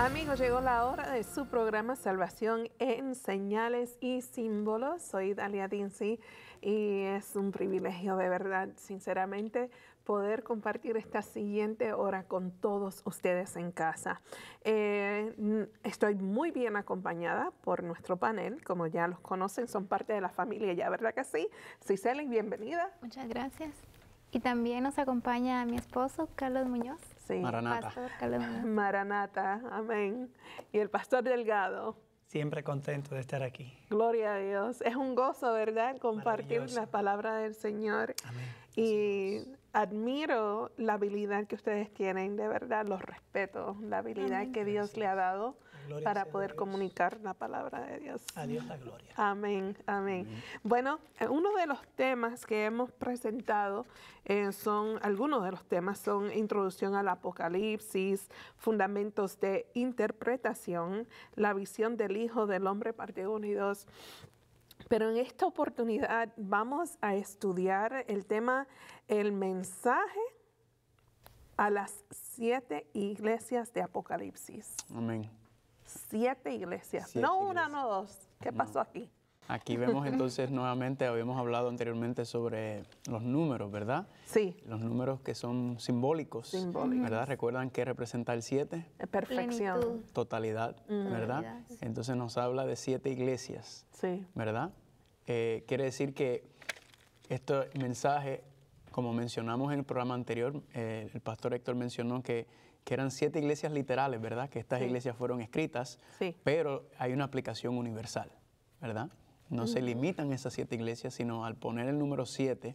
Amigos, llegó la hora de su programa Salvación en Señales y Símbolos. Soy Dalia Dinsi y es un privilegio de verdad, sinceramente, poder compartir esta siguiente hora con todos ustedes en casa. Estoy muy bien acompañada por nuestro panel, como ya los conocen, son parte de la familia ya, ¿verdad que sí? Cicely, bienvenida. Muchas gracias. Y también nos acompaña mi esposo, Carlos Muñoz. Sí. Maranata. Pastor Carlos Muñoz. Maranata, amén. Y el pastor Delgado. Siempre contento de estar aquí. Gloria a Dios. Es un gozo, ¿verdad? Compartir la palabra del Señor. Amén. Y admiro la habilidad que ustedes tienen, de verdad, los respeto, la habilidad Amén. que Dios le ha dado Gloria para sea poder Dios. comunicar la palabra de Dios. A Dios la gloria. Amén, amén. Bueno, uno de los temas que hemos presentado algunos de los temas son introducción al Apocalipsis, fundamentos de interpretación, la visión del Hijo del Hombre, parte 1 y 2. Pero en esta oportunidad vamos a estudiar el tema, el mensaje a las 7 iglesias de Apocalipsis. Amén. 7 iglesias, 7 no una, iglesias. no dos. ¿Qué pasó aquí? Aquí vemos entonces nuevamente, habíamos hablado anteriormente sobre los números, ¿verdad? Sí, Los números que son simbólicos, Simbólicos. ¿verdad? ¿Recuerdan qué representa el 7? perfección. Plenitud. Totalidad, ¿verdad? Totalidad, sí. Entonces nos habla de 7 iglesias, Sí, ¿verdad? Quiere decir que este mensaje, como mencionamos en el programa anterior, el pastor Héctor mencionó que eran 7 iglesias literales, ¿verdad? Que estas Sí. iglesias fueron escritas, Sí. pero hay una aplicación universal, ¿verdad? No se limitan esas 7 iglesias, sino al poner el número 7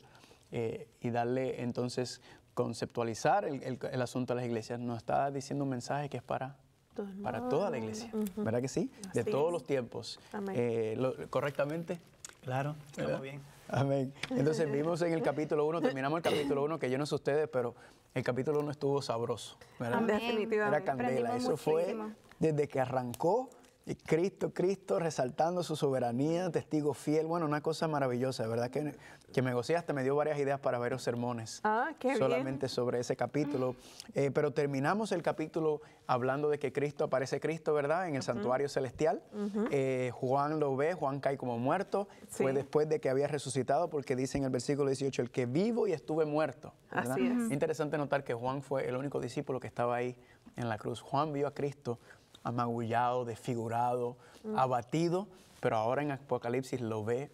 y darle entonces conceptualizar el asunto de las iglesias, nos está diciendo un mensaje que es para toda la iglesia, ¿verdad que sí? De Así todos es. los tiempos. Amén. ¿Correctamente? Claro, ¿Verdad? estamos bien. Amén. Entonces vimos en el capítulo 1, terminamos el capítulo 1, que yo no sé ustedes, pero el capítulo 1 estuvo sabroso, ¿verdad? Amén. definitivamente. Era candela. Aprendimos Eso fue muchísimo. desde que arrancó y Cristo resaltando su soberanía, testigo fiel. Bueno, una cosa maravillosa, de verdad que me gocé, hasta me dio varias ideas para varios sermones. Ah, qué bien. Solamente sobre ese capítulo. Pero terminamos el capítulo hablando de que aparece Cristo, ¿verdad? En el santuario celestial. Juan lo ve, Juan cae como muerto. Sí. Fue después de que había resucitado, porque dice en el versículo 18, el que vivo y estuve muerto. ¿verdad? Así es. Interesante notar que Juan fue el único discípulo que estaba ahí en la cruz. Juan vio a Cristo amagullado, desfigurado, abatido, pero ahora en Apocalipsis lo ve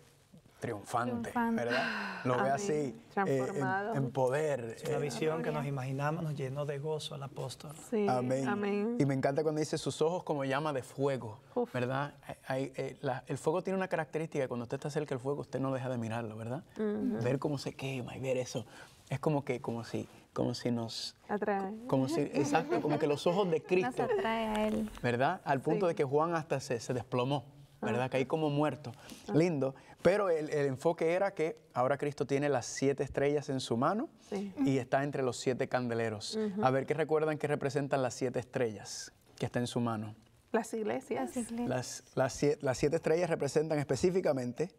triunfante, Triunfante. ¿verdad? Lo ve Amén. así, Transformado. en poder. La visión que nos imaginamos nos llenó de gozo al apóstol. Sí, Amén. amén. Y me encanta cuando dice sus ojos como llama de fuego, Uf. ¿verdad? El fuego tiene una característica, cuando usted está cerca del fuego, usted no deja de mirarlo, ¿verdad? Ver cómo se quema y ver eso. Es como si nos... Atrae. Exacto, como que los ojos de Nos Cristo, atrae a Él. ¿verdad? Al punto Sí. de que Juan hasta se desplomó, ¿verdad? Caí como muerto. Lindo. Pero el enfoque era que ahora Cristo tiene las 7 estrellas en su mano Sí. y está entre los 7 candeleros. A ver, ¿qué recuerdan que representan las 7 estrellas que está en su mano? Las iglesias. Las iglesias. Las 7 estrellas representan específicamente,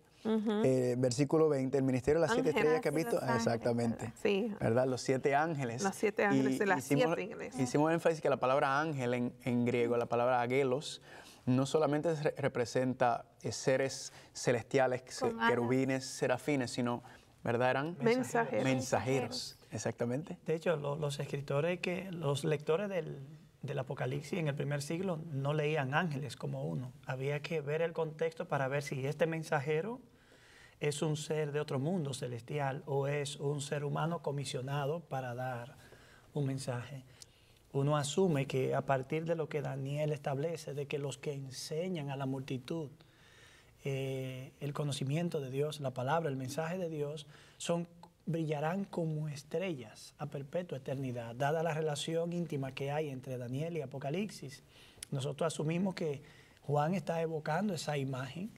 versículo 20, el ministerio de las 7 Ángeles. estrellas que has visto. Los ángeles, Exactamente. Sí. ¿Verdad? Los 7 ángeles. Los 7 ángeles de las hicimos- 7 iglesias. Hicimos énfasis que la palabra ángel en griego, la palabra agelos, no solamente representa seres celestiales, Con alas. querubines, serafines, sino, ¿verdad? Eran Mensajeros. mensajeros. Exactamente. De hecho, los escritores, los lectores del Apocalipsis en el primer siglo no leían ángeles como uno. Había que ver el contexto para ver si este mensajero es un ser de otro mundo celestial o es un ser humano comisionado para dar un mensaje. Uno asume que a partir de lo que Daniel establece, de que los que enseñan a la multitud el conocimiento de Dios, la palabra, el mensaje de Dios, brillarán como estrellas a perpetua eternidad, dada la relación íntima que hay entre Daniel y Apocalipsis. Nosotros asumimos que Juan está evocando esa imagen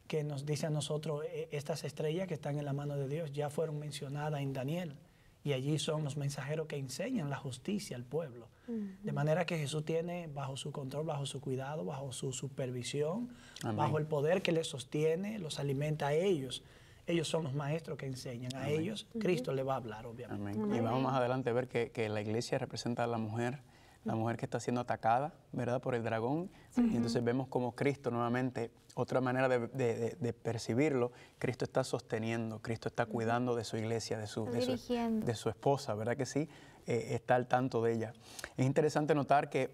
que nos dice a nosotros, estas estrellas que están en la mano de Dios ya fueron mencionadas en Daniel, y allí son los mensajeros que enseñan la justicia al pueblo. De manera que Jesús tiene bajo su control, bajo su cuidado, bajo su supervisión, Amén. bajo el poder que les sostiene, los alimenta a ellos. Ellos son los maestros que enseñan. A ellos Cristo le va a hablar, obviamente. Amén. Y vamos más adelante a ver que la iglesia representa a la mujer la mujer que está siendo atacada, ¿verdad?, por el dragón. Y entonces vemos como Cristo nuevamente, otra manera de percibirlo, Cristo está sosteniendo, Cristo está cuidando de su iglesia, de su esposa, ¿verdad que sí? Está al tanto de ella. Es interesante notar que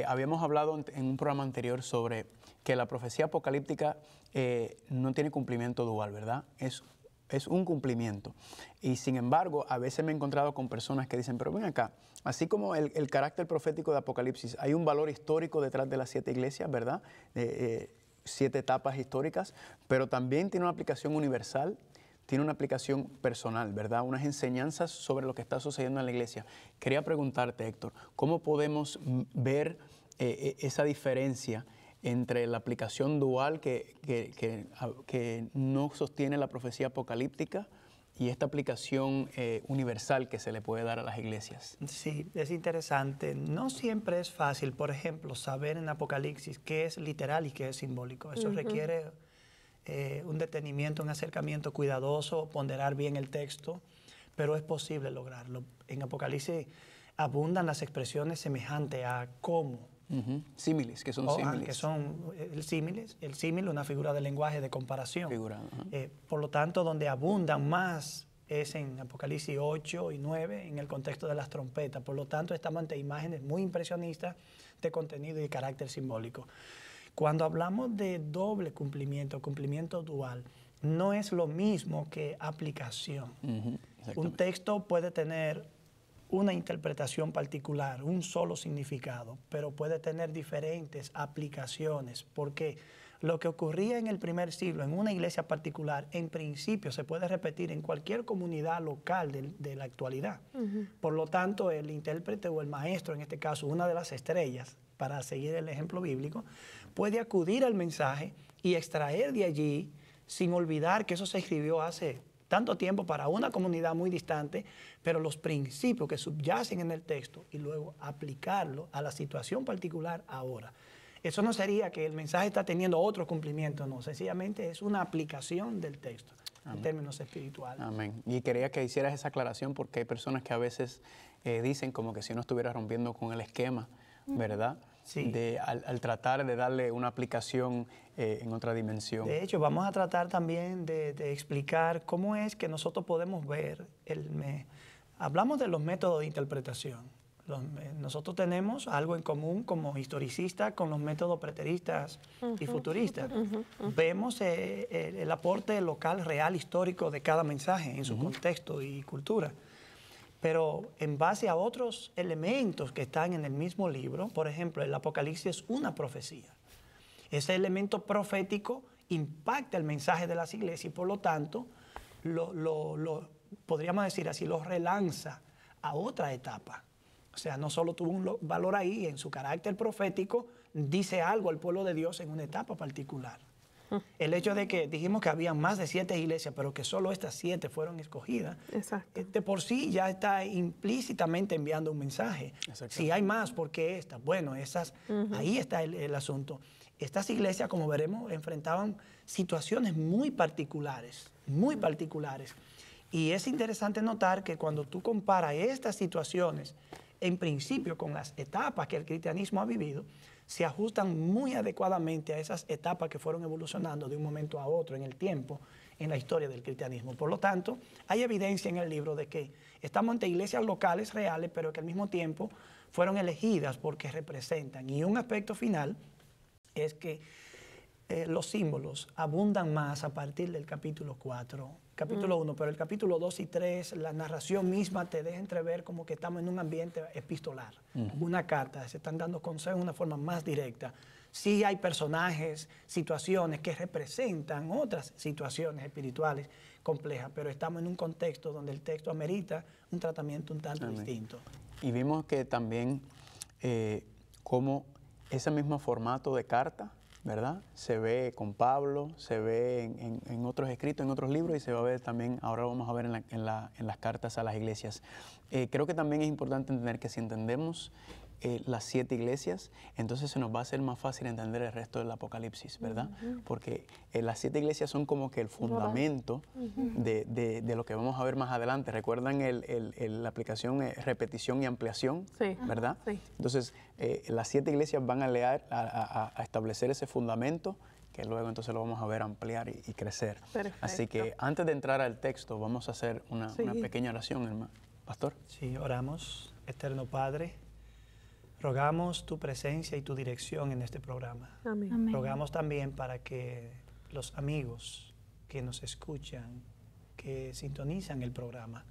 habíamos hablado en un programa anterior sobre que la profecía apocalíptica no tiene cumplimiento dual, ¿verdad? Es un cumplimiento. Y sin embargo, a veces me he encontrado con personas que dicen, pero ven acá, así como el carácter profético de Apocalipsis, hay un valor histórico detrás de las 7 iglesias, ¿verdad? 7 etapas históricas, pero también tiene una aplicación universal, tiene una aplicación personal, ¿verdad? Unas enseñanzas sobre lo que está sucediendo en la iglesia. Quería preguntarte, Héctor, ¿cómo podemos ver esa diferencia entre la aplicación dual que no sostiene la profecía apocalíptica y esta aplicación universal que se le puede dar a las iglesias? Sí, es interesante. No siempre es fácil, por ejemplo, saber en Apocalipsis qué es literal y qué es simbólico. Eso requiere un detenimiento, un acercamiento cuidadoso, ponderar bien el texto, pero es posible lograrlo. En Apocalipsis abundan las expresiones semejantes a cómo. Símiles, que son símiles. Que son el símil, una figura de lenguaje de comparación. Por lo tanto, donde abundan más es en Apocalipsis 8 y 9, en el contexto de las trompetas. Por lo tanto, estamos ante imágenes muy impresionistas de contenido y de carácter simbólico. Cuando hablamos de doble cumplimiento, cumplimiento dual, no es lo mismo que aplicación. Un texto puede tener una interpretación particular, un solo significado, pero puede tener diferentes aplicaciones, porque lo que ocurría en el primer siglo en una iglesia particular, en principio se puede repetir en cualquier comunidad local de la actualidad. Por lo tanto, el intérprete o el maestro, en este caso una de las estrellas, para seguir el ejemplo bíblico, puede acudir al mensaje y extraer de allí, sin olvidar que eso se escribió hace tanto tiempo para una comunidad muy distante, pero los principios que subyacen en el texto y luego aplicarlo a la situación particular ahora. Eso no sería que el mensaje está teniendo otro cumplimiento, no, sencillamente es una aplicación del texto. Amén. En términos espirituales. Amén. Y quería que hicieras esa aclaración porque hay personas que a veces dicen como que si uno estuviera rompiendo con el esquema, ¿verdad? Sí. Al tratar de darle una aplicación en otra dimensión. De hecho, vamos a tratar también de explicar cómo es que nosotros podemos ver, hablamos de los métodos de interpretación. Nosotros tenemos algo en común como historicistas con los métodos preteristas y futuristas. Vemos el aporte local, real, histórico de cada mensaje en su contexto y cultura. Pero en base a otros elementos que están en el mismo libro, por ejemplo, el Apocalipsis es una profecía. Ese elemento profético impacta el mensaje de las iglesias y por lo tanto, podríamos decir así, lo relanza a otra etapa. O sea, no solo tuvo un valor ahí, en su carácter profético, dice algo al pueblo de Dios en una etapa particular. El hecho de que dijimos que había más de 7 iglesias, pero que solo estas 7 fueron escogidas, de por sí ya está implícitamente enviando un mensaje. Si hay más, ¿por qué estas? Bueno, esas, ahí está el asunto. Estas iglesias, como veremos, enfrentaban situaciones muy particulares, muy particulares. Y es interesante notar que cuando tú comparas estas situaciones, en principio con las etapas que el cristianismo ha vivido, se ajustan muy adecuadamente a esas etapas que fueron evolucionando de un momento a otro en el tiempo, en la historia del cristianismo. Por lo tanto, hay evidencia en el libro de que estamos ante iglesias locales reales, pero que al mismo tiempo fueron elegidas porque representan. Y un aspecto final es que los símbolos abundan más a partir del capítulo 4, capítulo 1, pero el capítulo 2 y 3, la narración misma te deja entrever como que estamos en un ambiente epistolar, una carta, se están dando consejos de una forma más directa. Sí hay personajes, situaciones que representan otras situaciones espirituales complejas, pero estamos en un contexto donde el texto amerita un tratamiento un tanto distinto. Y vimos que también como ese mismo formato de carta, ¿verdad? Se ve con Pablo, se ve en otros escritos, en otros libros y se va a ver también, ahora vamos a ver en las cartas a las iglesias. Creo que también es importante entender que si entendemos las 7 iglesias, entonces se nos va a hacer más fácil entender el resto del Apocalipsis, ¿verdad? Porque las 7 iglesias son como que el fundamento de lo que vamos a ver más adelante. ¿Recuerdan la aplicación repetición y ampliación? Sí. ¿Verdad? Sí. Entonces, las 7 iglesias van a establecer ese fundamento que luego entonces lo vamos a ver ampliar y crecer. Perfecto. Así que antes de entrar al texto, vamos a hacer una pequeña oración, hermano. Pastor. Sí, oramos. Eterno Padre, rogamos tu presencia y tu dirección en este programa. Amén. Amén. Rogamos también para que los amigos que nos escuchan, que sintonizan el programa,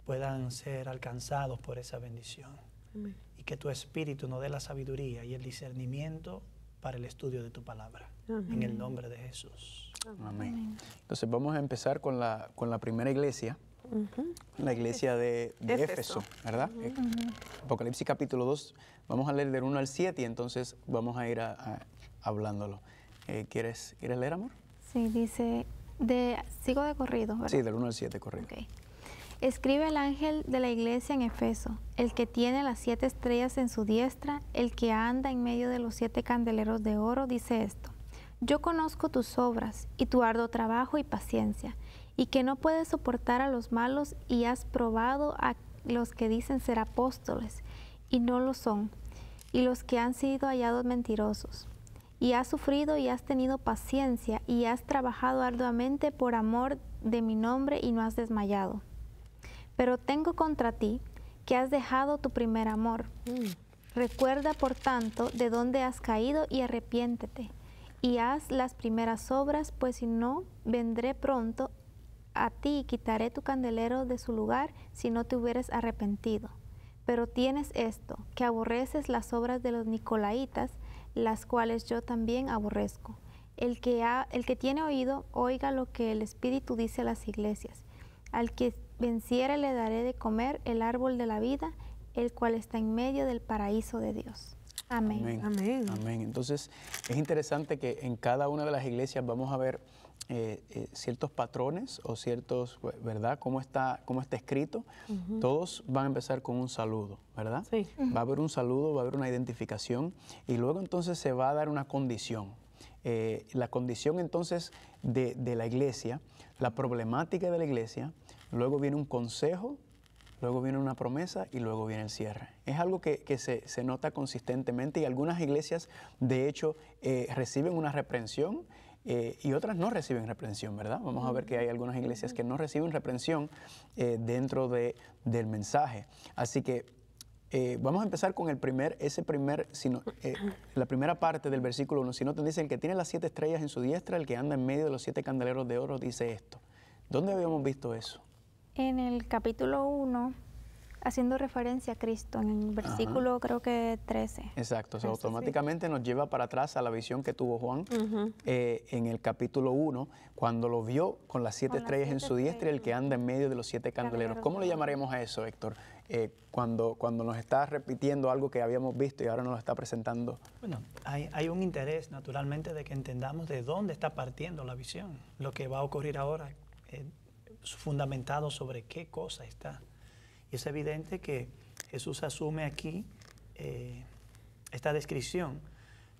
puedan ser alcanzados por esa bendición. Amén. Y que tu Espíritu nos dé la sabiduría y el discernimiento para el estudio de tu palabra. Amén. En el nombre de Jesús. Amén. Entonces vamos a empezar con la primera iglesia, la iglesia de Éfeso, ¿verdad? Apocalipsis capítulo 2, vamos a leer del 1 al 7 y entonces vamos a ir hablándolo. ¿Quieres leer, amor? Sí, dice, sigo de corrido, ¿verdad? Sí, del 1 al 7, corrido. Ok. Escribe el ángel de la iglesia en Efeso, el que tiene las 7 estrellas en su diestra, el que anda en medio de los 7 candeleros de oro, dice esto: Yo conozco tus obras y tu arduo trabajo y paciencia, y que no puedes soportar a los malos, y has probado a los que dicen ser apóstoles y no lo son, y los que han sido hallados mentirosos. Y has sufrido y has tenido paciencia y has trabajado arduamente por amor de mi nombre y no has desmayado. Pero tengo contra ti que has dejado tu primer amor. Recuerda, por tanto, de dónde has caído y arrepiéntete. Y haz las primeras obras, pues si no, vendré pronto a ti y quitaré tu candelero de su lugar si no te hubieras arrepentido. Pero tienes esto, que aborreces las obras de los nicolaitas, las cuales yo también aborrezco. El que tiene oído, oiga lo que el Espíritu dice a las iglesias. Al que venciere le daré de comer el árbol de la vida, el cual está en medio del paraíso de Dios. Amén. Amén. Amén. Amén. Entonces, es interesante que en cada una de las iglesias vamos a ver ciertos patrones o ciertos, ¿verdad? Cómo está escrito. Todos van a empezar con un saludo, ¿verdad? Sí. Va a haber un saludo, va a haber una identificación y luego entonces se va a dar una condición. La condición entonces de la iglesia, la problemática de la iglesia, luego viene un consejo, luego viene una promesa y luego viene el cierre. Es algo que se nota consistentemente y algunas iglesias de hecho reciben una reprensión y otras no reciben reprensión, ¿verdad? Vamos a ver que hay algunas iglesias que no reciben reprensión dentro del mensaje. Así que vamos a empezar con la primera parte del versículo 1. Si no te dice, el que tiene las 7 estrellas en su diestra, el que anda en medio de los 7 candeleros de oro, dice esto. ¿Dónde habíamos visto eso? En el capítulo 1, haciendo referencia a Cristo, en el versículo creo que 13. Exacto, o sea, automáticamente nos lleva para atrás a la visión que tuvo Juan en el capítulo 1, cuando lo vio con las 7 estrellas en su diestra y el que anda en medio de los 7 candeleros. ¿Cómo le llamaremos a eso, Héctor? Cuando nos está repitiendo algo que habíamos visto y ahora nos lo está presentando. Bueno, hay un interés naturalmente de que entendamos de dónde está partiendo la visión. Lo que va a ocurrir ahora fundamentado sobre qué cosa está. Y es evidente que Jesús asume aquí esta descripción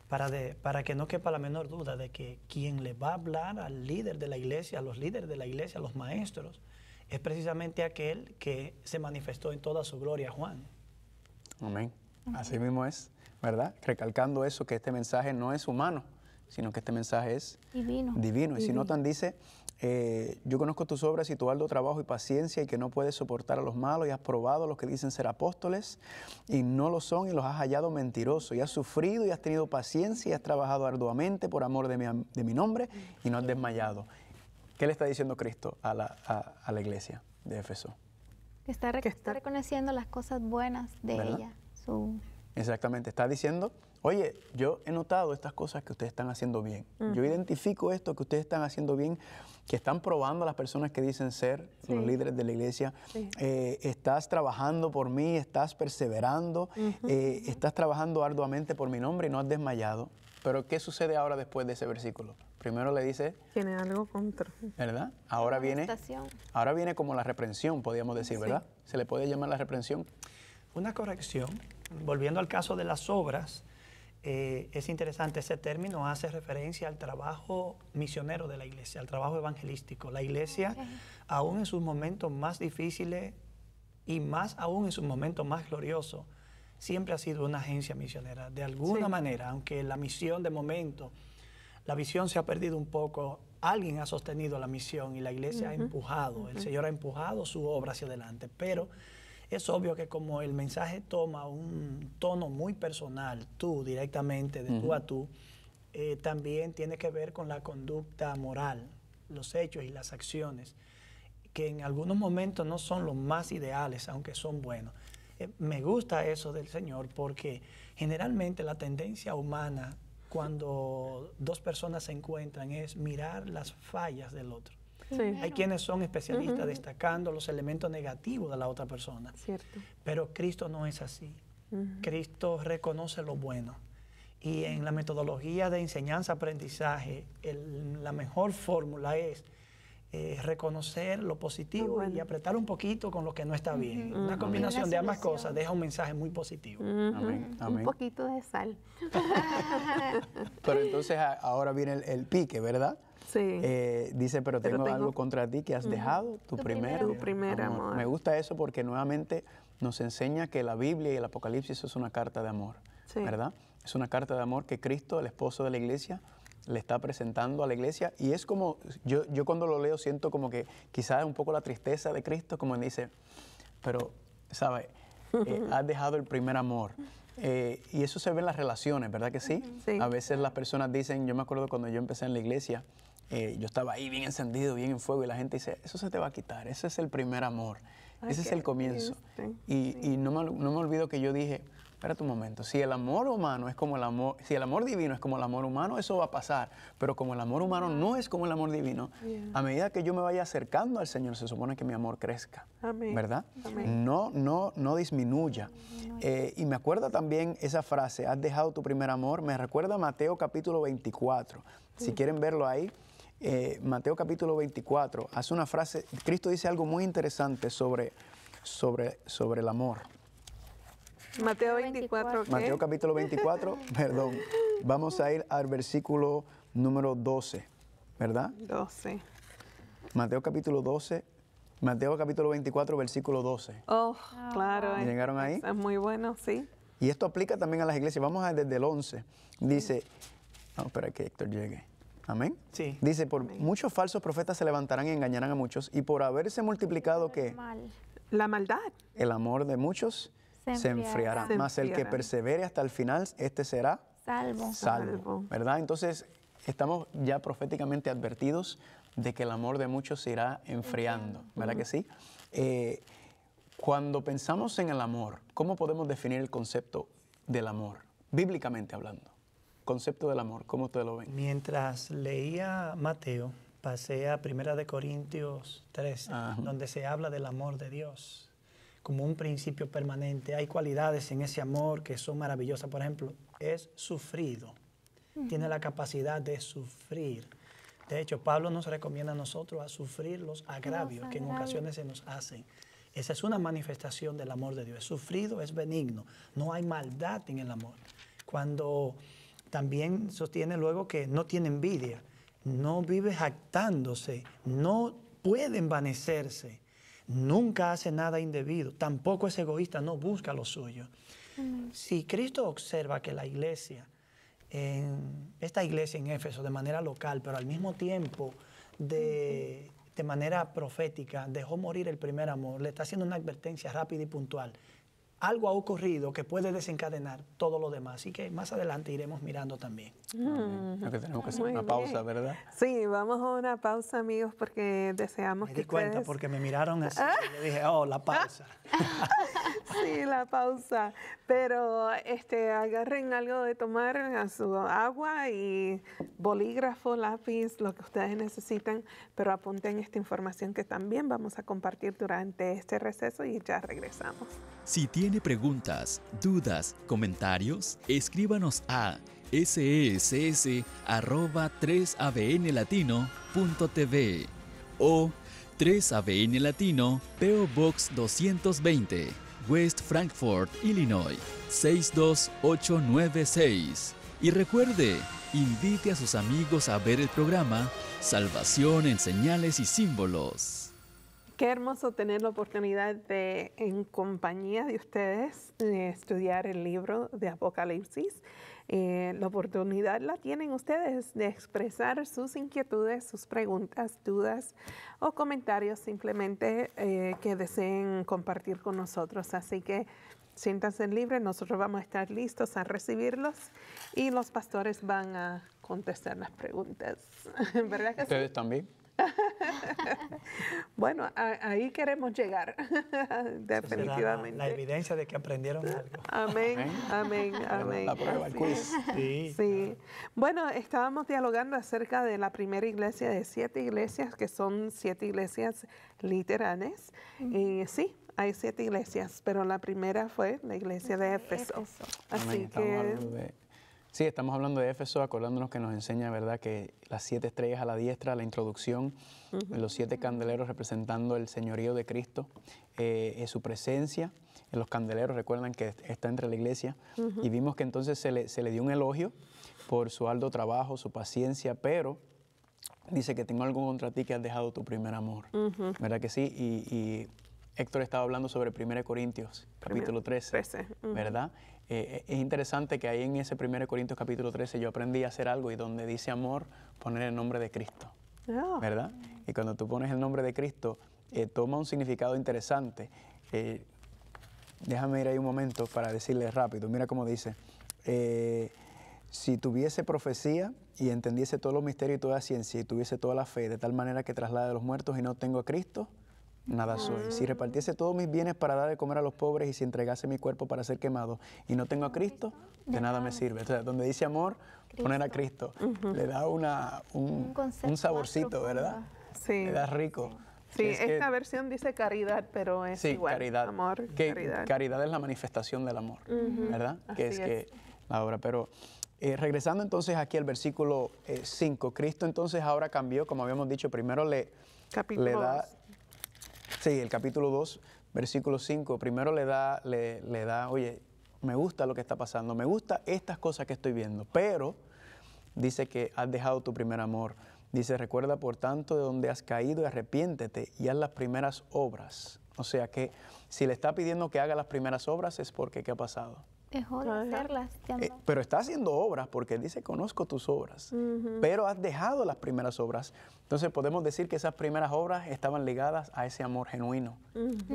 para que no quepa la menor duda de que quien le va a hablar al líder de la iglesia, a los líderes de la iglesia, a los maestros, es precisamente aquel que se manifestó en toda su gloria a Juan. Amén. Así mismo es, ¿verdad? Recalcando eso, que este mensaje no es humano, sino que este mensaje es divino. Y si notan, dice, yo conozco tus obras y tu arduo trabajo y paciencia y que no puedes soportar a los malos y has probado a los que dicen ser apóstoles y no lo son y los has hallado mentirosos y has sufrido y has tenido paciencia y has trabajado arduamente por amor de mi nombre y no has desmayado. ¿Qué le está diciendo Cristo a la iglesia de Éfeso? Que está reconociendo las cosas buenas de ¿verdad? ella. Exactamente, está diciendo, oye, yo he notado estas cosas que ustedes están haciendo bien. Yo identifico esto que ustedes están haciendo bien, que están probando a las personas que dicen ser los líderes de la iglesia. Estás trabajando por mí, estás perseverando, estás trabajando arduamente por mi nombre y no has desmayado. Pero ¿qué sucede ahora después de ese versículo? Primero le dice... Tiene algo contra. ¿Verdad? Ahora viene como la reprensión, podríamos decir, ¿verdad? ¿Se le puede llamar la reprensión? Una corrección volviendo al caso de las obras, es interesante, ese término hace referencia al trabajo misionero de la iglesia, al trabajo evangelístico. La iglesia, aún en sus momentos más difíciles y más aún en sus momentos más gloriosos, siempre ha sido una agencia misionera. De alguna manera, aunque la misión de momento, la visión se ha perdido un poco, alguien ha sostenido la misión y la iglesia ha empujado, el Señor ha empujado su obra hacia adelante. Pero es obvio que como el mensaje toma un tono muy personal, tú directamente, de tú a tú, también tiene que ver con la conducta moral, los hechos y las acciones, que en algunos momentos no son los más ideales, aunque son buenos. Me gusta eso del Señor porque generalmente la tendencia humana cuando dos personas se encuentran es mirar las fallas del otro. Sí. Hay quienes son especialistas destacando los elementos negativos de la otra persona. Cierto. Pero Cristo no es así. Cristo reconoce lo bueno. Y en la metodología de enseñanza-aprendizaje, la mejor fórmula es reconocer lo positivo y apretar un poquito con lo que no está bien. Una combinación de ambas cosas deja un mensaje muy positivo. Amén, amén. Un poquito de sal. Pero entonces ahora viene el pique, ¿verdad? Sí. Dice, pero tengo algo contra ti, que has dejado tu primer amor. Me gusta eso porque nuevamente nos enseña que la Biblia y el Apocalipsis es una carta de amor, ¿verdad? Es una carta de amor que Cristo, el esposo de la iglesia, le está presentando a la iglesia. Y es como, yo cuando lo leo siento como que quizás un poco la tristeza de Cristo, como dice, pero, ¿sabes? Has dejado el primer amor. Y eso se ve en las relaciones, ¿verdad que sí? Sí. A veces las personas dicen, yo me acuerdo cuando yo empecé en la iglesia, yo estaba ahí bien encendido, bien en fuego, y la gente dice, eso se te va a quitar, ese es el primer amor, ese es el comienzo. Y no me olvido que yo dije, espérate un momento, si el amor humano es como el amor, si el amor divino es como el amor humano, eso va a pasar, pero como el amor humano no es como el amor divino, a medida que yo me vaya acercando al Señor, se supone que mi amor crezca, ¿verdad? No disminuya. Y me acuerda también esa frase, has dejado tu primer amor, me recuerda a Mateo capítulo 24, si quieren verlo ahí. Mateo capítulo 24, hace una frase, Cristo dice algo muy interesante sobre el amor. Mateo 24, ¿qué? Mateo capítulo 24, perdón, vamos a ir al versículo número 12, ¿verdad? 12. Mateo capítulo 24, versículo 12. Oh, claro. ¿Llegaron ahí? Es muy bueno, sí. Y esto aplica también a las iglesias. Vamos a desde el 11. Dice, vamos a esperar que Héctor llegue. Amén. Sí. Dice, por muchos falsos profetas se levantarán y engañarán a muchos, y por haberse multiplicado, ¿qué? La maldad. El amor de muchos se enfriará. Mas el que persevere hasta el final, este será salvo. ¿Verdad? Entonces, estamos ya proféticamente advertidos de que el amor de muchos se irá enfriando. ¿Verdad que sí? Cuando pensamos en el amor, ¿cómo podemos definir el concepto del amor? Bíblicamente hablando. Concepto del amor, ¿cómo ustedes lo ven? Mientras leía Mateo, pasé a 1 Corintios 13, donde se habla del amor de Dios como un principio permanente. Hay cualidades en ese amor que son maravillosas. Por ejemplo, es sufrido. Tiene la capacidad de sufrir. De hecho, Pablo nos recomienda a nosotros a sufrir los agravios que en ocasiones se nos hacen. Esa es una manifestación del amor de Dios. Es sufrido, es benigno. No hay maldad en el amor. Cuando también sostiene luego que no tiene envidia, no vive jactándose, no puede envanecerse. Nunca hace nada indebido, tampoco es egoísta, no busca lo suyo. Si Cristo observa que la iglesia, esta iglesia en Éfeso de manera local, pero al mismo tiempo de manera profética, dejó morir el primer amor, le está haciendo una advertencia rápida y puntual. Algo ha ocurrido que puede desencadenar todo lo demás. Así que más adelante iremos mirando también. Lo que tenemos que hacer una pausa, ¿verdad? Sí, vamos a una pausa, amigos, porque deseamos que Me di cuenta porque me miraron así. Y yo dije, oh, la pausa. Sí, la pausa. Pero agarren algo de tomar, a su agua y bolígrafo, lápiz, lo que ustedes necesitan, pero apunten esta información que también vamos a compartir durante este receso y ya regresamos. Si tiene preguntas, dudas, comentarios, escríbanos a ses@3abnlatino.tv o 3ABN Latino, PO Box 220, West Frankfort, Illinois, 62896. Y recuerde, invite a sus amigos a ver el programa Salvación en Señales y Símbolos. Qué hermoso tener la oportunidad de, en compañía de ustedes, estudiar el libro de Apocalipsis. La oportunidad la tienen ustedes de expresar sus inquietudes, sus preguntas, dudas o comentarios simplemente que deseen compartir con nosotros. Así que siéntanse libres, nosotros vamos a estar listos a recibirlos y los pastores van a contestar las preguntas. ¿Verdad que sí? ¿Ustedes también? Bueno, ahí queremos llegar, definitivamente. La evidencia de que aprendieron algo. Amén, amén, amén. La prueba, el quiz. Sí. Sí. Bueno, estábamos dialogando acerca de la primera iglesia de 7 iglesias, que son 7 iglesias literales. Y sí, hay 7 iglesias, pero la primera fue la iglesia de Éfeso. Así que... Sí, estamos hablando de Éfeso, acordándonos que nos enseña, ¿verdad?, que las 7 estrellas a la diestra, la introducción, los 7 candeleros representando el señorío de Cristo, su presencia en los candeleros, recuerdan que está entre la iglesia, y vimos que entonces se le dio un elogio por su arduo trabajo, su paciencia, pero dice que tengo algo contra ti que has dejado tu primer amor, ¿verdad que sí? Y Héctor estaba hablando sobre 1 Corintios, capítulo 13, ¿verdad? Es interesante que ahí en ese 1 Corintios capítulo 13 yo aprendí a hacer algo y donde dice amor, poner el nombre de Cristo, ¿verdad? Y cuando tú pones el nombre de Cristo, toma un significado interesante. Déjame ir ahí un momento para decirles rápido. Mira cómo dice, si tuviese profecía y entendiese todos los misterios y toda ciencia y tuviese toda la fe de tal manera que traslade a los muertos y no tengo a Cristo, nada soy. Si repartiese todos mis bienes para dar de comer a los pobres y si entregase mi cuerpo para ser quemado y no tengo a Cristo, de nada me sirve. O sea, donde dice amor, poner a Cristo. Le da un saborcito, ¿verdad? Sí. Le da rico. Sí, esta versión dice caridad, pero es igual. Caridad. Amor, caridad. Caridad es la manifestación del amor, ¿verdad? Que es la obra. Pero regresando entonces aquí al versículo 5, Cristo entonces ahora cambió, como habíamos dicho, primero le da... Sí, el capítulo 2, versículo 5, primero le da, oye, me gusta lo que está pasando, me gusta estas cosas que estoy viendo, pero dice que has dejado tu primer amor. Dice, recuerda por tanto de donde has caído y arrepiéntete y haz las primeras obras. O sea que si le está pidiendo que haga las primeras obras es porque ¿qué ha pasado? Dejó de hacerlas. Pero está haciendo obras porque dice, conozco tus obras, pero has dejado las primeras obras. Entonces podemos decir que esas primeras obras estaban ligadas a ese amor genuino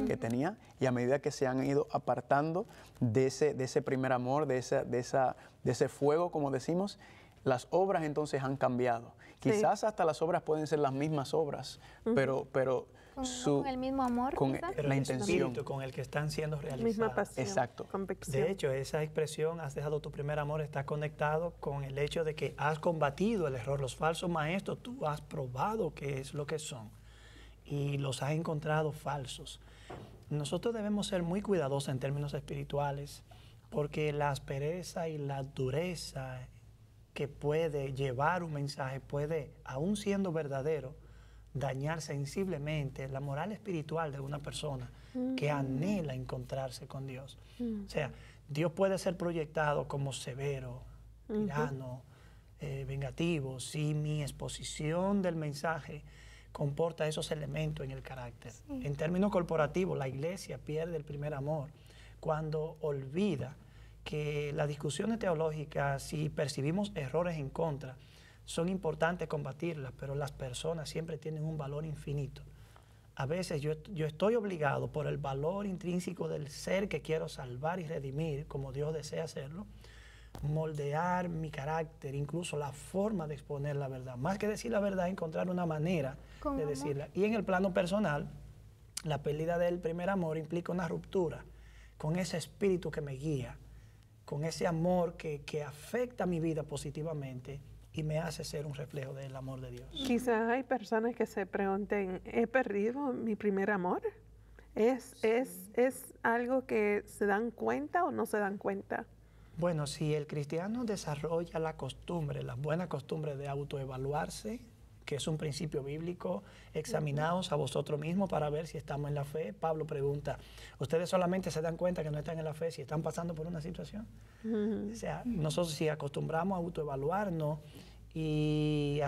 que tenía y a medida que se han ido apartando de ese primer amor, de ese fuego, como decimos, las obras entonces han cambiado. Quizás hasta las obras pueden ser las mismas obras, pero con el mismo amor, con pero la el intención espíritu con el que están siendo realizadas. Misma pasión. Exacto. Convicción. De hecho, esa expresión, has dejado tu primer amor, está conectado con el hecho de que has combatido el error. Los falsos maestros, tú has probado qué es lo que son y los has encontrado falsos. Nosotros debemos ser muy cuidadosos en términos espirituales porque la aspereza y la dureza que puede llevar un mensaje puede, aún siendo verdadero, dañar sensiblemente la moral espiritual de una persona que anhela encontrarse con Dios. O sea, Dios puede ser proyectado como severo, tirano, vengativo, si mi exposición del mensaje comporta esos elementos en el carácter. En términos corporativos, la iglesia pierde el primer amor cuando olvida que las discusiones teológicas, si percibimos errores en contra, son importantes combatirlas, pero las personas siempre tienen un valor infinito. A veces yo estoy obligado por el valor intrínseco del ser que quiero salvar y redimir, como Dios desea hacerlo, moldear mi carácter, incluso la forma de exponer la verdad. Más que decir la verdad, encontrar una manera de decirla. Y en el plano personal, la pérdida del primer amor implica una ruptura con ese espíritu que me guía, con ese amor que afecta mi vida positivamente y me hace ser un reflejo del amor de Dios. Quizás hay personas que se pregunten, ¿he perdido mi primer amor? ¿Es algo que se dan cuenta o no se dan cuenta? Bueno, si el cristiano desarrolla la buena costumbre de autoevaluarse, que es un principio bíblico. Examinaos a vosotros mismos para ver si estamos en la fe. Pablo pregunta, ¿ustedes solamente se dan cuenta que no están en la fe si están pasando por una situación? O sea, nosotros si acostumbramos a autoevaluarnos y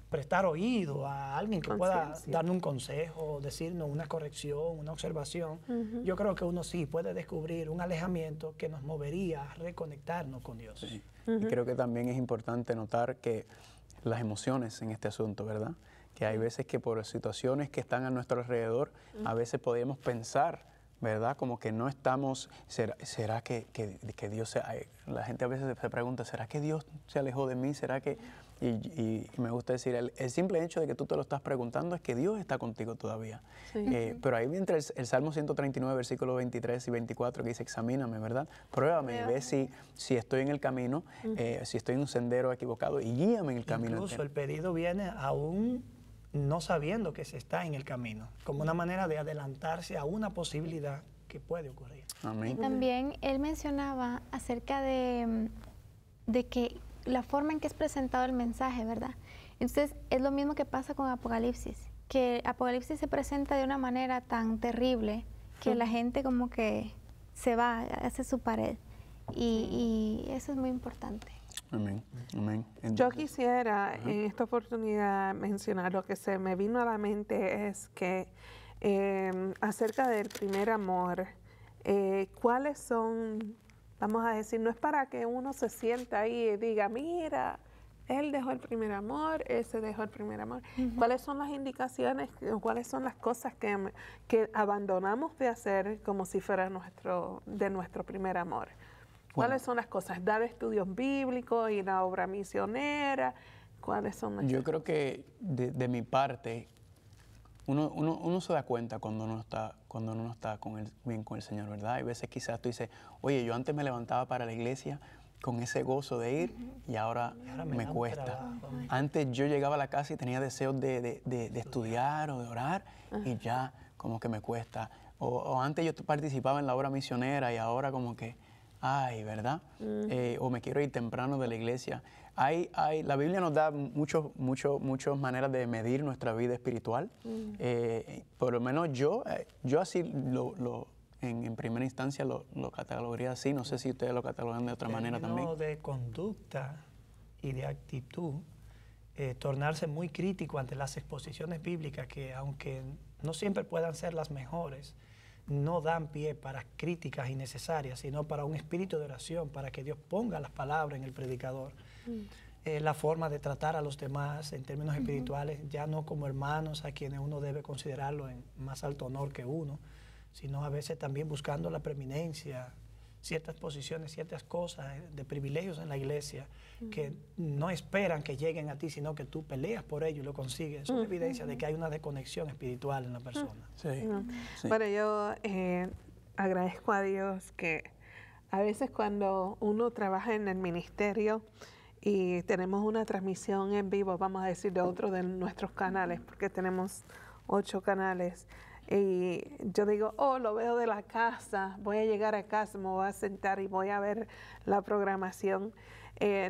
prestar oído a alguien que pueda darnos un consejo, decirnos una corrección, una observación, yo creo que uno sí puede descubrir un alejamiento que nos movería a reconectarnos con Dios. Sí. Y creo que también es importante notar que las emociones en este asunto, ¿verdad? Que hay veces que por situaciones que están a nuestro alrededor, a veces podemos pensar, ¿verdad? Como que no estamos, ¿será que Dios la gente a veces se pregunta, ¿será que Dios se alejó de mí? ¿Será que...? Y me gusta decir, el simple hecho de que tú te lo estás preguntando es que Dios está contigo todavía. Sí. Pero ahí entra el Salmo 139, versículos 23 y 24, que dice, examíname, ¿verdad? Pruébame y ve si estoy en el camino, si estoy en un sendero equivocado y guíame en el camino. Incluso el pedido viene aún no sabiendo que se está en el camino, como una manera de adelantarse a una posibilidad que puede ocurrir. Amén. Y también él mencionaba acerca de que la forma en que es presentado el mensaje, ¿verdad? Entonces, es lo mismo que pasa con Apocalipsis, que Apocalipsis se presenta de una manera tan terrible que la gente como que se va, hace su pared. Y eso es muy importante. Amén, amén. Yo quisiera en esta oportunidad mencionar lo que se me vino a la mente es que acerca del primer amor, ¿cuáles son, vamos a decir, no es para que uno se sienta ahí y diga, mira, él dejó el primer amor, ese dejó el primer amor? ¿Cuáles son las indicaciones, cuáles son las cosas que abandonamos de hacer como si fuera de nuestro primer amor? ¿Cuáles son las cosas? ¿Dar estudios bíblicos, ir a obra misionera? ¿Cuáles son las Yo creo que de mi parte, uno se da cuenta cuando uno no está bien con el Señor, ¿verdad? Hay veces quizás tú dices, oye, yo antes me levantaba para la iglesia con ese gozo de ir y ahora me cuesta. Antes yo llegaba a la casa y tenía deseos de estudiar o de orar y ya como que me cuesta. O antes yo participaba en la obra misionera y ahora como que... Ay, ¿verdad? O me quiero ir temprano de la iglesia. La Biblia nos da muchas maneras de medir nuestra vida espiritual. Por lo menos yo así en primera instancia lo catalogaría así. No sé si ustedes lo catalogan de otra manera también. De conducta y de actitud, tornarse muy crítico ante las exposiciones bíblicas que, aunque no siempre puedan ser las mejores, no dan pie para críticas innecesarias, sino para un espíritu de oración, para que Dios ponga las palabras en el predicador. La forma de tratar a los demás en términos espirituales, ya no como hermanos a quienes uno debe considerarlo en más alto honor que uno, sino a veces también buscando la preeminencia, ciertas posiciones, ciertas cosas de privilegios en la iglesia que no esperan que lleguen a ti, sino que tú peleas por ello y lo consigues. Es una evidencia de que hay una desconexión espiritual en la persona. Sí. Sí. Bueno, yo agradezco a Dios que a veces cuando uno trabaja en el ministerio y tenemos una transmisión en vivo, vamos a decir, de otro de nuestros canales, porque tenemos 8 canales, y yo digo, lo veo de la casa, voy a llegar a casa, me voy a sentar y voy a ver la programación.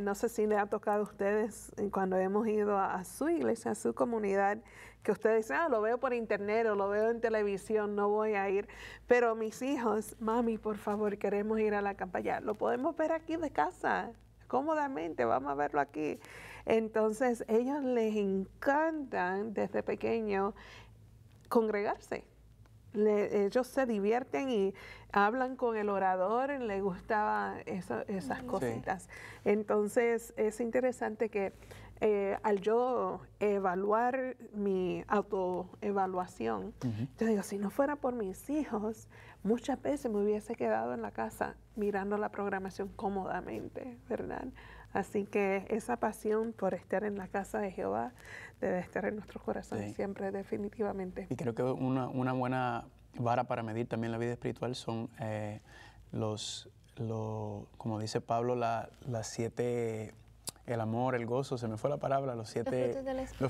No sé si le ha tocado a ustedes cuando hemos ido a su iglesia, a su comunidad, que ustedes dicen, lo veo por internet o lo veo en televisión, no voy a ir. Pero mis hijos, mami, por favor, queremos ir a la campaña. Lo podemos ver aquí de casa, cómodamente, vamos a verlo aquí. Entonces, ellos les encantan desde pequeños congregarse. Ellos se divierten y hablan con el orador, les gustaban esas cositas. Sí. Entonces es interesante que al yo evaluar mi autoevaluación, yo digo, si no fuera por mis hijos, muchas veces me hubiese quedado en la casa mirando la programación cómodamente, ¿verdad? Así que esa pasión por estar en la casa de Jehová debe estar en nuestros corazones siempre, definitivamente. Y creo que una buena vara para medir también la vida espiritual son como dice Pablo, las 7, el amor, el gozo, se me fue la palabra, los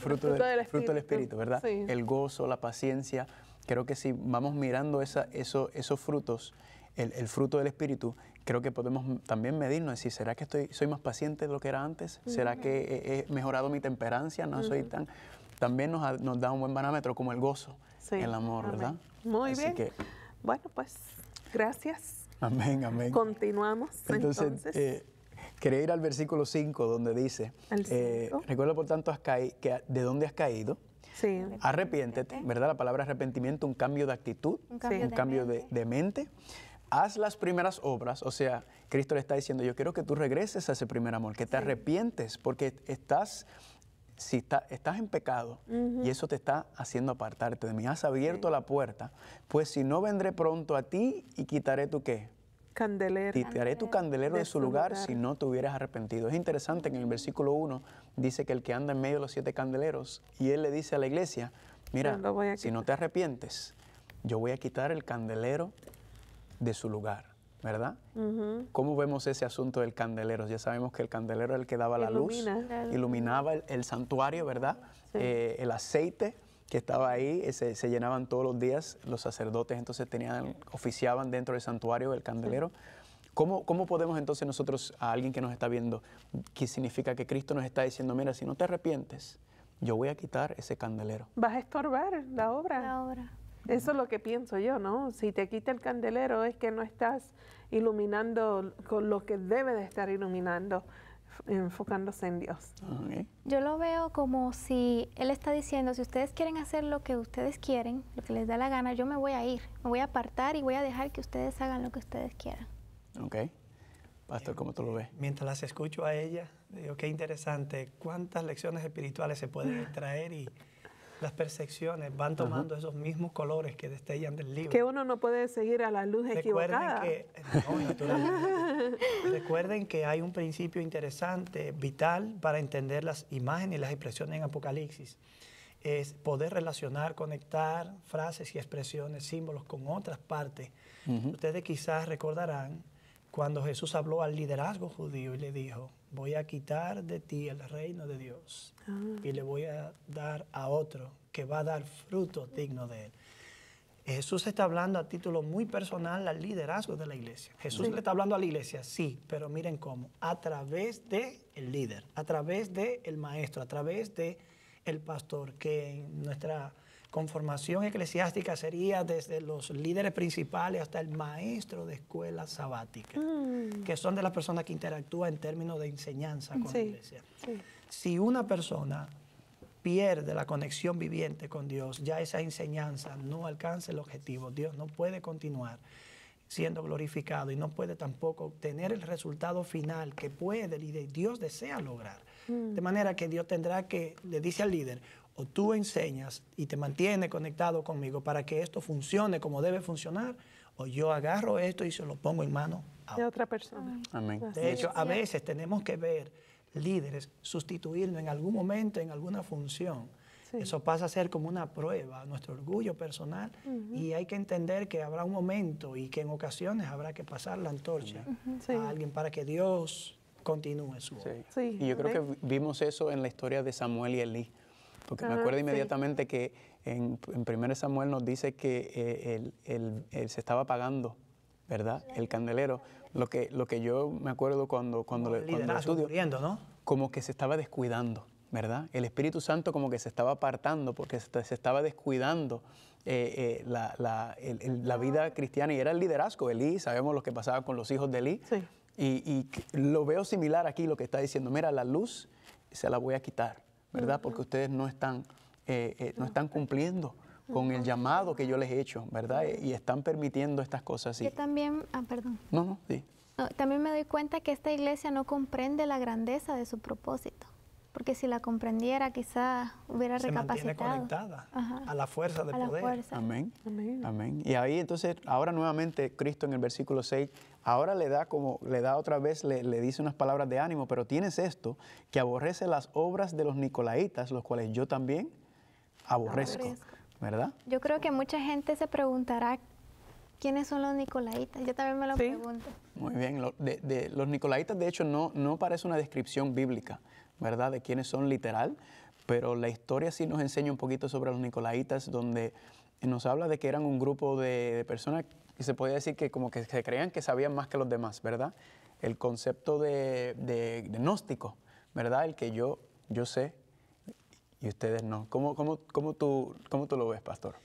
frutos del Espíritu, ¿verdad? Sí. El gozo, la paciencia. Creo que si vamos mirando esos frutos, el fruto del Espíritu, creo que podemos también medirnos, decir, ¿será que soy más paciente de lo que era antes? ¿Será que he mejorado mi temperancia? No soy tan... También nos da un buen parámetro como el gozo, el amor, amén. ¿verdad? Muy Así bien. que, bueno, pues, gracias. amén, amén. Continuamos, Entonces, quería ir al versículo 5, donde dice, recuerda por tanto de dónde has caído, Sí. arrepiéntete, ¿verdad? La palabra arrepentimiento, un cambio de actitud, un cambio de mente. Haz las primeras obras, o sea, Cristo le está diciendo, yo quiero que tú regreses a ese primer amor, que te arrepientes, porque estás en pecado y eso te está haciendo apartarte de mí. Has abierto la puerta, pues si no vendré pronto a ti y quitaré tu ¿qué? Candelero. Quitaré tu candelero de su lugar si no te hubieras arrepentido. Es interesante que en el versículo 1 dice que el que anda en medio de los 7 candeleros, y él le dice a la iglesia, mira, si no te arrepientes, yo voy a quitar el candelero de su lugar, ¿verdad? ¿Cómo vemos ese asunto del candelero? Ya sabemos que el candelero era el que daba la luz, iluminaba el santuario, ¿verdad? Sí. El aceite que estaba ahí, se llenaban todos los días los sacerdotes, entonces oficiaban dentro del santuario el candelero. ¿Cómo podemos entonces nosotros, a alguien que nos está viendo, qué significa que Cristo nos está diciendo, mira, si no te arrepientes, yo voy a quitar ese candelero? Vas a estorbar la obra. Eso es lo que pienso yo, ¿no? Si te quita el candelero es que no estás iluminando con lo que debe de estar iluminando, enfocándose en Dios. Okay. Yo lo veo como si Él está diciendo, si ustedes quieren hacer lo que ustedes quieren, lo que les da la gana, yo me voy a ir, me voy a apartar y voy a dejar que ustedes hagan lo que ustedes quieran. Ok. Pastor, ¿cómo tú lo ves? Mientras las escucho a ella, digo, qué interesante, cuántas lecciones espirituales se pueden extraer y las percepciones van tomando esos mismos colores que destellan del libro. Que uno no puede seguir a la luz equivocada. Recuerden que hay un principio interesante, vital, para entender las imágenes y las expresiones en Apocalipsis. Es poder relacionar, conectar frases y expresiones, símbolos con otras partes. Ustedes quizás recordarán cuando Jesús habló al liderazgo judío y le dijo, voy a quitar de ti el reino de Dios y le voy a dar a otro que va a dar fruto digno de él. Jesús está hablando a título muy personal al liderazgo de la iglesia. Jesús le está hablando a la iglesia, sí, pero miren cómo, a través del líder, a través del maestro, a través del pastor, que en nuestra conformación eclesiástica sería desde los líderes principales hasta el maestro de escuela sabática, que son de las personas que interactúan en términos de enseñanza con la iglesia. Si una persona pierde la conexión viviente con Dios, ya esa enseñanza no alcanza el objetivo. Dios no puede continuar siendo glorificado y no puede tampoco obtener el resultado final que puede y Dios desea lograr. De manera que Dios tendrá que, le dice al líder, o tú enseñas y te mantienes conectado conmigo para que esto funcione como debe funcionar, o yo agarro esto y se lo pongo en manos de otra persona. Amén. De hecho, a veces tenemos que ver líderes sustituirnos en algún momento, en alguna función. Eso pasa a ser como una prueba, nuestro orgullo personal, y hay que entender que habrá un momento y que en ocasiones habrá que pasar la antorcha a alguien para que Dios continúe su obra. Y yo creo que vimos eso en la historia de Samuel y Elí. Porque me acuerdo inmediatamente que en 1 Samuel nos dice que él se estaba apagando, ¿verdad? El candelero. Lo que yo me acuerdo cuando lo estudio, muriendo, ¿no? como que se estaba descuidando, ¿verdad? El Espíritu Santo como que se estaba apartando porque se estaba descuidando la vida cristiana. Y era el liderazgo. Elí, sabemos lo que pasaba con los hijos de Elí. Y lo veo similar aquí, lo que está diciendo. Mira, la luz se la voy a quitar, ¿verdad? Porque ustedes no están cumpliendo con el llamado que yo les he hecho, ¿verdad? Y están permitiendo estas cosas. Yo también, perdón. Sí. No, también me doy cuenta que esta iglesia no comprende la grandeza de su propósito. Porque si la comprendiera, quizá hubiera recapacitado. Se mantiene conectada a la fuerza de poder. Amén. Amén. Y ahí entonces, ahora nuevamente, Cristo en el versículo 6, ahora le da otra vez, le dice unas palabras de ánimo, pero tienes esto, que aborrece las obras de los nicolaitas, los cuales yo también aborrezco. ¿Verdad? Yo creo que mucha gente se preguntará, ¿quiénes son los nicolaitas? Yo también me lo pregunto. Muy bien. Los nicolaitas, de hecho, no parece una descripción bíblica, ¿verdad? De quiénes son literal, pero la historia sí nos enseña un poquito sobre los nicolaitas, donde nos habla de que eran un grupo de personas que se podía decir que como que se creían que sabían más que los demás, ¿verdad? El concepto de gnóstico, ¿verdad? El que yo sé y ustedes no. ¿Cómo tú lo ves, pastor?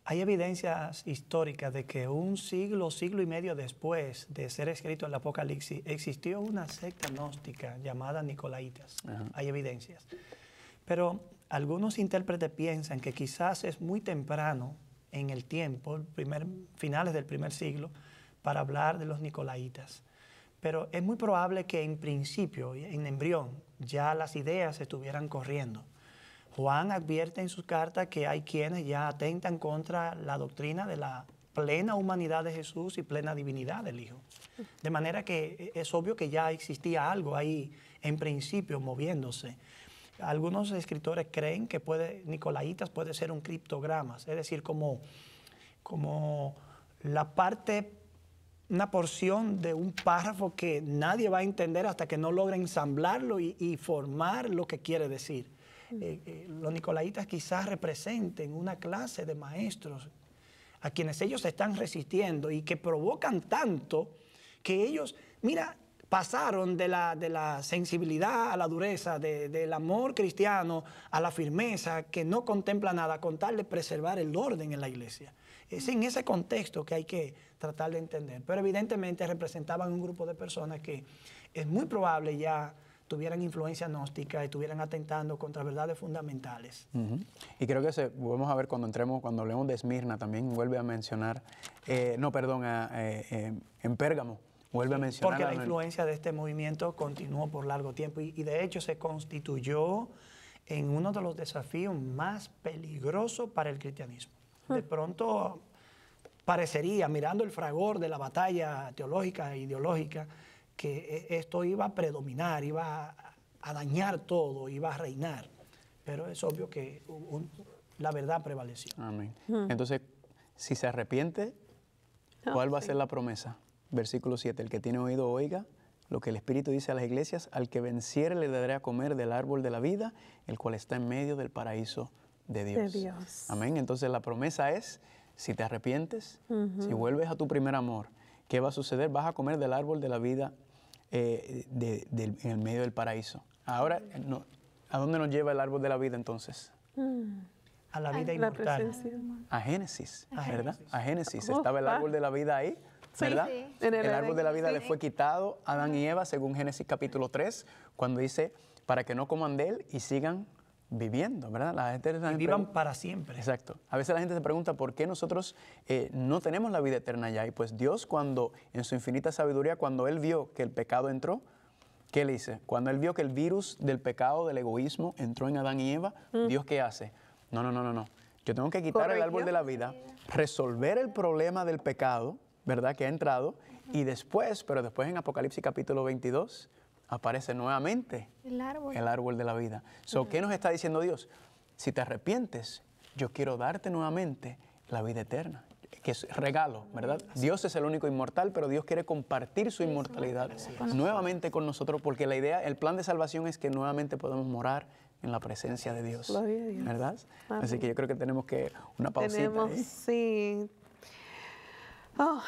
Hay evidencias históricas de que un siglo y medio después de ser escrito el Apocalipsis, existió una secta gnóstica llamada Nicolaitas. Ajá. Hay evidencias. Pero algunos intérpretes piensan que quizás es muy temprano en el tiempo, finales del primer siglo, para hablar de los Nicolaitas. Pero es muy probable que en principio, en embrión, ya las ideas estuvieran corriendo. Juan advierte en sus cartas que hay quienes ya atentan contra la doctrina de la plena humanidad de Jesús y plena divinidad del Hijo. De manera que es obvio que ya existía algo ahí en principio moviéndose. Algunos escritores creen que Nicolaitas puede ser un criptograma, es decir, como la parte, una porción de un párrafo que nadie va a entender hasta que no logre ensamblarlo y formar lo que quiere decir. Los nicolaitas quizás representen una clase de maestros a quienes ellos están resistiendo y que provocan tanto que ellos, mira, pasaron de la sensibilidad a la dureza, del amor cristiano a la firmeza, que no contempla nada con tal de preservar el orden en la iglesia. Es en ese contexto que hay que tratar de entender. Pero evidentemente representaban un grupo de personas que es muy probable ya tuvieran influencia gnóstica y estuvieran atentando contra verdades fundamentales. Y creo que vamos a ver cuando hablemos de Esmirna también vuelve a mencionar, en Pérgamo, vuelve a mencionar. Porque la influencia de este movimiento continuó por largo tiempo y de hecho se constituyó en uno de los desafíos más peligrosos para el cristianismo. De pronto parecería, mirando el fragor de la batalla teológica e ideológica, que esto iba a predominar, iba a dañar todo, iba a reinar. Pero es obvio que la verdad prevaleció. Amén. Entonces, si se arrepiente, ¿cuál va a ser la promesa? Versículo 7, el que tiene oído oiga lo que el Espíritu dice a las iglesias, al que venciere le daré a comer del árbol de la vida, el cual está en medio del paraíso de Dios. Amén. Entonces la promesa es, si te arrepientes, si vuelves a tu primer amor, ¿qué va a suceder? Vas a comer del árbol de la vida en el medio del paraíso. Ahora, ¿a dónde nos lleva el árbol de la vida entonces? A la vida inmortal. A Génesis, ¿verdad? A Génesis. Estaba el árbol de la vida ahí, ¿verdad? Sí. El árbol de la vida le fue quitado a Adán y Eva, según Génesis capítulo 3, cuando dice, para que no coman de él y sigan viviendo, ¿verdad? La gente vivan para siempre. Exacto. A veces la gente se pregunta por qué nosotros no tenemos la vida eterna ya. Y pues Dios, cuando en su infinita sabiduría, cuando Él vio que el pecado entró, ¿qué le dice? Cuando Él vio que el virus del pecado, del egoísmo, entró en Adán y Eva, ¿Dios qué hace? No. Yo tengo que quitar el árbol de la vida, resolver el problema del pecado, ¿verdad? Que ha entrado, y después en Apocalipsis capítulo 22, aparece nuevamente el árbol de la vida. ¿Qué nos está diciendo Dios? Si te arrepientes, yo quiero darte nuevamente la vida eterna, que es regalo, ¿verdad? Dios es el único inmortal, pero Dios quiere compartir su inmortalidad nuevamente con nosotros, porque la idea, el plan de salvación es que nuevamente podamos morar en la presencia de Dios, ¿verdad? Amén. Así que yo creo que tenemos que una pausita. Sí. Oh,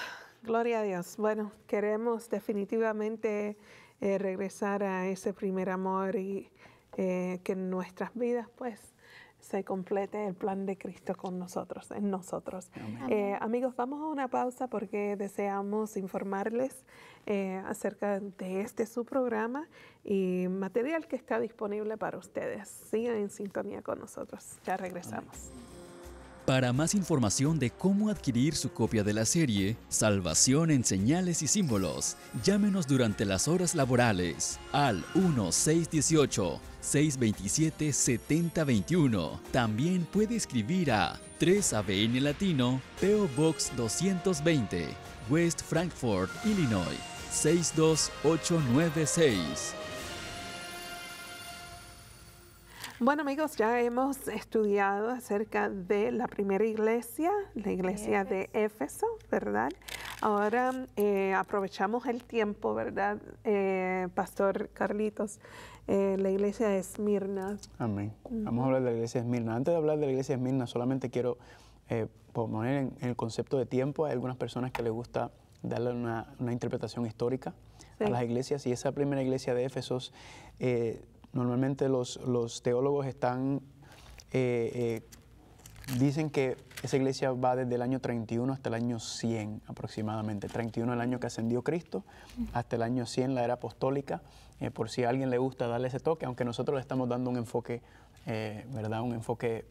gloria a Dios. Bueno, queremos definitivamente regresar a ese primer amor y que en nuestras vidas pues se complete el plan de Cristo con nosotros, en nosotros. Amigos, vamos a una pausa porque deseamos informarles acerca de su programa y material que está disponible para ustedes. Sigan en sintonía con nosotros. Ya regresamos. Para más información de cómo adquirir su copia de la serie Salvación en Señales y Símbolos, llámenos durante las horas laborales al 1-618-627-7021. También puede escribir a 3ABN Latino, P.O. Box 220, West Frankfort, Illinois, 62896. Bueno, amigos, ya hemos estudiado acerca de la primera iglesia, la iglesia de Éfeso, ¿verdad? Ahora aprovechamos el tiempo, ¿verdad, Pastor Carlitos? La iglesia de Esmirna. Amén. Vamos a hablar de la iglesia de Esmirna. Antes de hablar de la iglesia de Esmirna, solamente quiero por poner en el concepto de tiempo, hay algunas personas que les gusta darle una interpretación histórica a las iglesias, y esa primera iglesia de Éfesos, normalmente los teólogos dicen que esa iglesia va desde el año 31 hasta el año 100 aproximadamente. 31 el año que ascendió Cristo, hasta el año 100 la era apostólica, por si a alguien le gusta darle ese toque, aunque nosotros le estamos dando un enfoque, ¿verdad? Un enfoque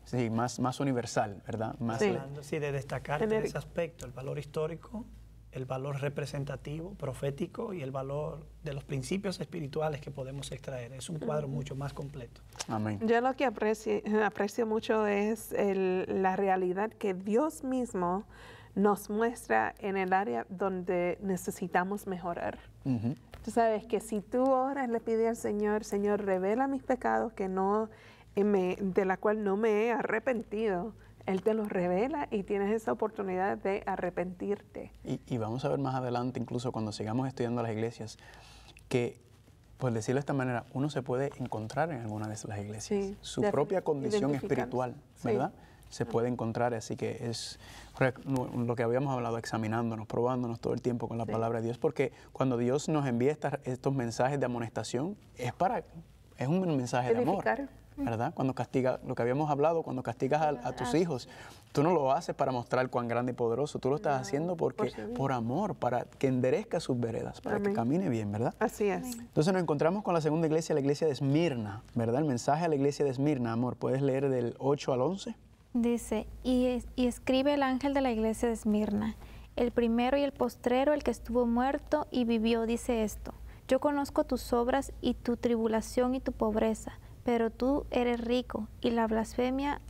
sí, más universal, ¿verdad? Más sí, de destacar tres aspectos: el valor histórico, el valor representativo, profético, y el valor de los principios espirituales que podemos extraer. Es un cuadro mucho más completo. Amén. Yo lo que aprecio mucho es la realidad que Dios mismo nos muestra en el área donde necesitamos mejorar. Tú sabes que si tú oras, le pides al Señor, Señor, revela mis pecados de la cual no me he arrepentido, Él te los revela y tienes esa oportunidad de arrepentirte. Y vamos a ver más adelante, incluso cuando sigamos estudiando las iglesias, que, por decirlo de esta manera, uno se puede encontrar en alguna de las iglesias. Sí, su propia condición espiritual, ¿verdad? Se puede encontrar, así que es lo que habíamos hablado, examinándonos, probándonos todo el tiempo con la palabra de Dios, porque cuando Dios nos envía estos mensajes de amonestación, es un mensaje de amor, ¿verdad? Cuando castiga, lo que habíamos hablado, cuando castigas a tus hijos, tú no lo haces para mostrar cuán grande y poderoso, tú lo estás haciendo por amor, para que enderezca sus veredas, para que camine bien, ¿verdad? Así es. Entonces nos encontramos con la segunda iglesia, la iglesia de Esmirna, ¿verdad? El mensaje a la iglesia de Esmirna, amor, ¿puedes leer del 8 al 11? Dice, y escribe el ángel de la iglesia de Esmirna, el primero y el postrero, el que estuvo muerto y vivió, dice esto: yo conozco tus obras y tu tribulación y tu pobreza, pero tú eres rico y la blasfemia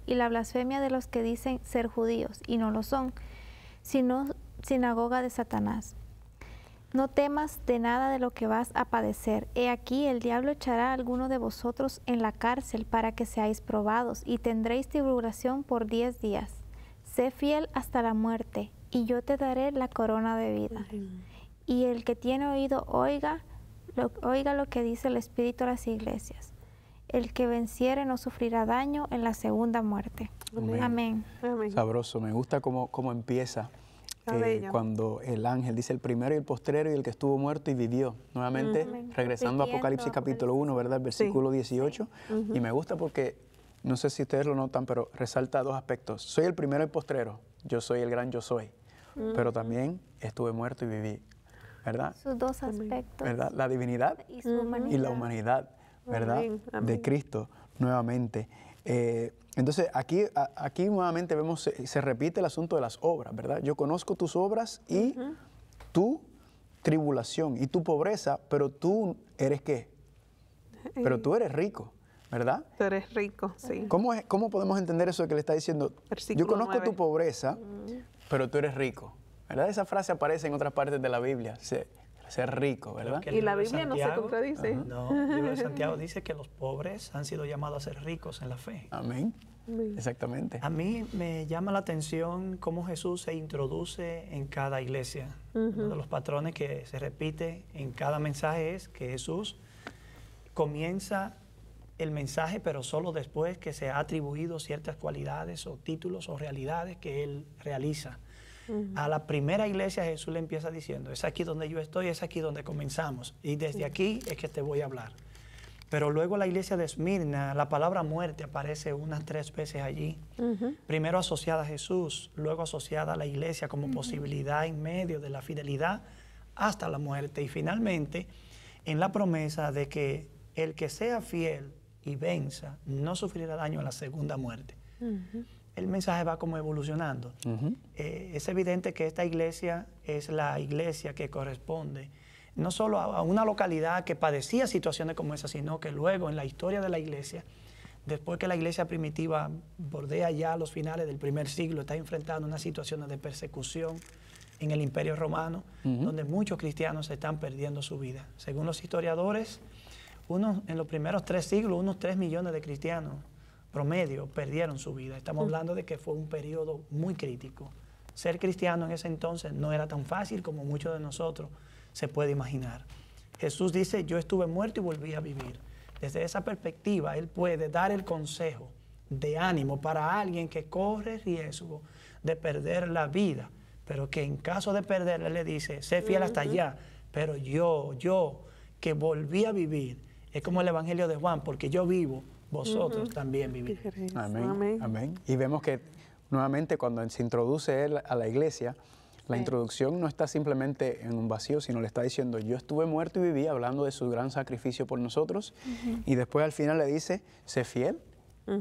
de los que dicen ser judíos y no lo son, sino sinagoga de Satanás. No temas de nada de lo que vas a padecer. He aquí, el diablo echará a alguno de vosotros en la cárcel para que seáis probados, y tendréis tribulación por 10 días. Sé fiel hasta la muerte, y yo te daré la corona de vida. Y el que tiene oído, oiga lo que dice el Espíritu a las iglesias. El que venciere no sufrirá daño en la segunda muerte. Amén. Amén. Sabroso, me gusta cómo empieza. Cuando el ángel dice el primero y el postrero y el que estuvo muerto y vivió. Nuevamente, regresando a Apocalipsis capítulo 1, ¿verdad? Versículo 18. Y me gusta porque, no sé si ustedes lo notan, pero resalta dos aspectos. Soy el primero y el postrero. Yo soy el gran yo soy. Pero también estuve muerto y viví, ¿verdad? Sus dos aspectos. ¿Verdad? La divinidad y su humanidad. Y la humanidad, ¿verdad? Amén. De Cristo, nuevamente. Entonces, aquí nuevamente vemos, se repite el asunto de las obras, ¿verdad? Yo conozco tus obras y tu tribulación y tu pobreza, pero tú eres ¿qué? Pero tú eres rico, ¿verdad? Tú eres rico, sí. ¿Cómo podemos entender eso de que le está diciendo? Versículo Yo conozco 9. tu pobreza, pero tú eres rico, ¿verdad? Esa frase aparece en otras partes de la Biblia, ser rico, ¿verdad? Y la Biblia no se contradice. No, el libro de Santiago dice que los pobres han sido llamados a ser ricos en la fe. Amén. Exactamente. A mí me llama la atención cómo Jesús se introduce en cada iglesia. Uno de los patrones que se repite en cada mensaje es que Jesús comienza el mensaje, pero solo después que se ha atribuido ciertas cualidades o títulos o realidades que Él realiza. A la primera iglesia Jesús le empieza diciendo, es aquí donde yo estoy, es aquí donde comenzamos, y desde aquí es que te voy a hablar. Pero luego la iglesia de Esmirna, la palabra muerte aparece unas 3 veces allí. Primero asociada a Jesús, luego asociada a la iglesia como posibilidad en medio de la fidelidad hasta la muerte. Y finalmente, en la promesa de que el que sea fiel y venza no sufrirá daño en la segunda muerte. El mensaje va como evolucionando. Es evidente que esta iglesia es la iglesia que corresponde no solo a una localidad que padecía situaciones como esa, sino que luego en la historia de la iglesia, después que la iglesia primitiva bordea ya los finales del primer siglo, está enfrentando unas situaciones de persecución en el Imperio Romano, donde muchos cristianos están perdiendo su vida. Según los historiadores, en los primeros 3 siglos, unos 3 millones de cristianos promedio perdieron su vida. Estamos hablando de que fue un periodo muy crítico. Ser cristiano en ese entonces no era tan fácil como muchos de nosotros se puede imaginar. Jesús dice, yo estuve muerto y volví a vivir. Desde esa perspectiva, Él puede dar el consejo de ánimo para alguien que corre riesgo de perder la vida, pero que en caso de perderla le dice, sé fiel hasta allá, pero yo que volví a vivir, es como el Evangelio de Juan, porque yo vivo, vosotros también vivís. Amén, amén. Y vemos que nuevamente cuando se introduce él a la iglesia, la introducción no está simplemente en un vacío, sino le está diciendo, yo estuve muerto y viví, hablando de su gran sacrificio por nosotros, y después al final le dice, sé fiel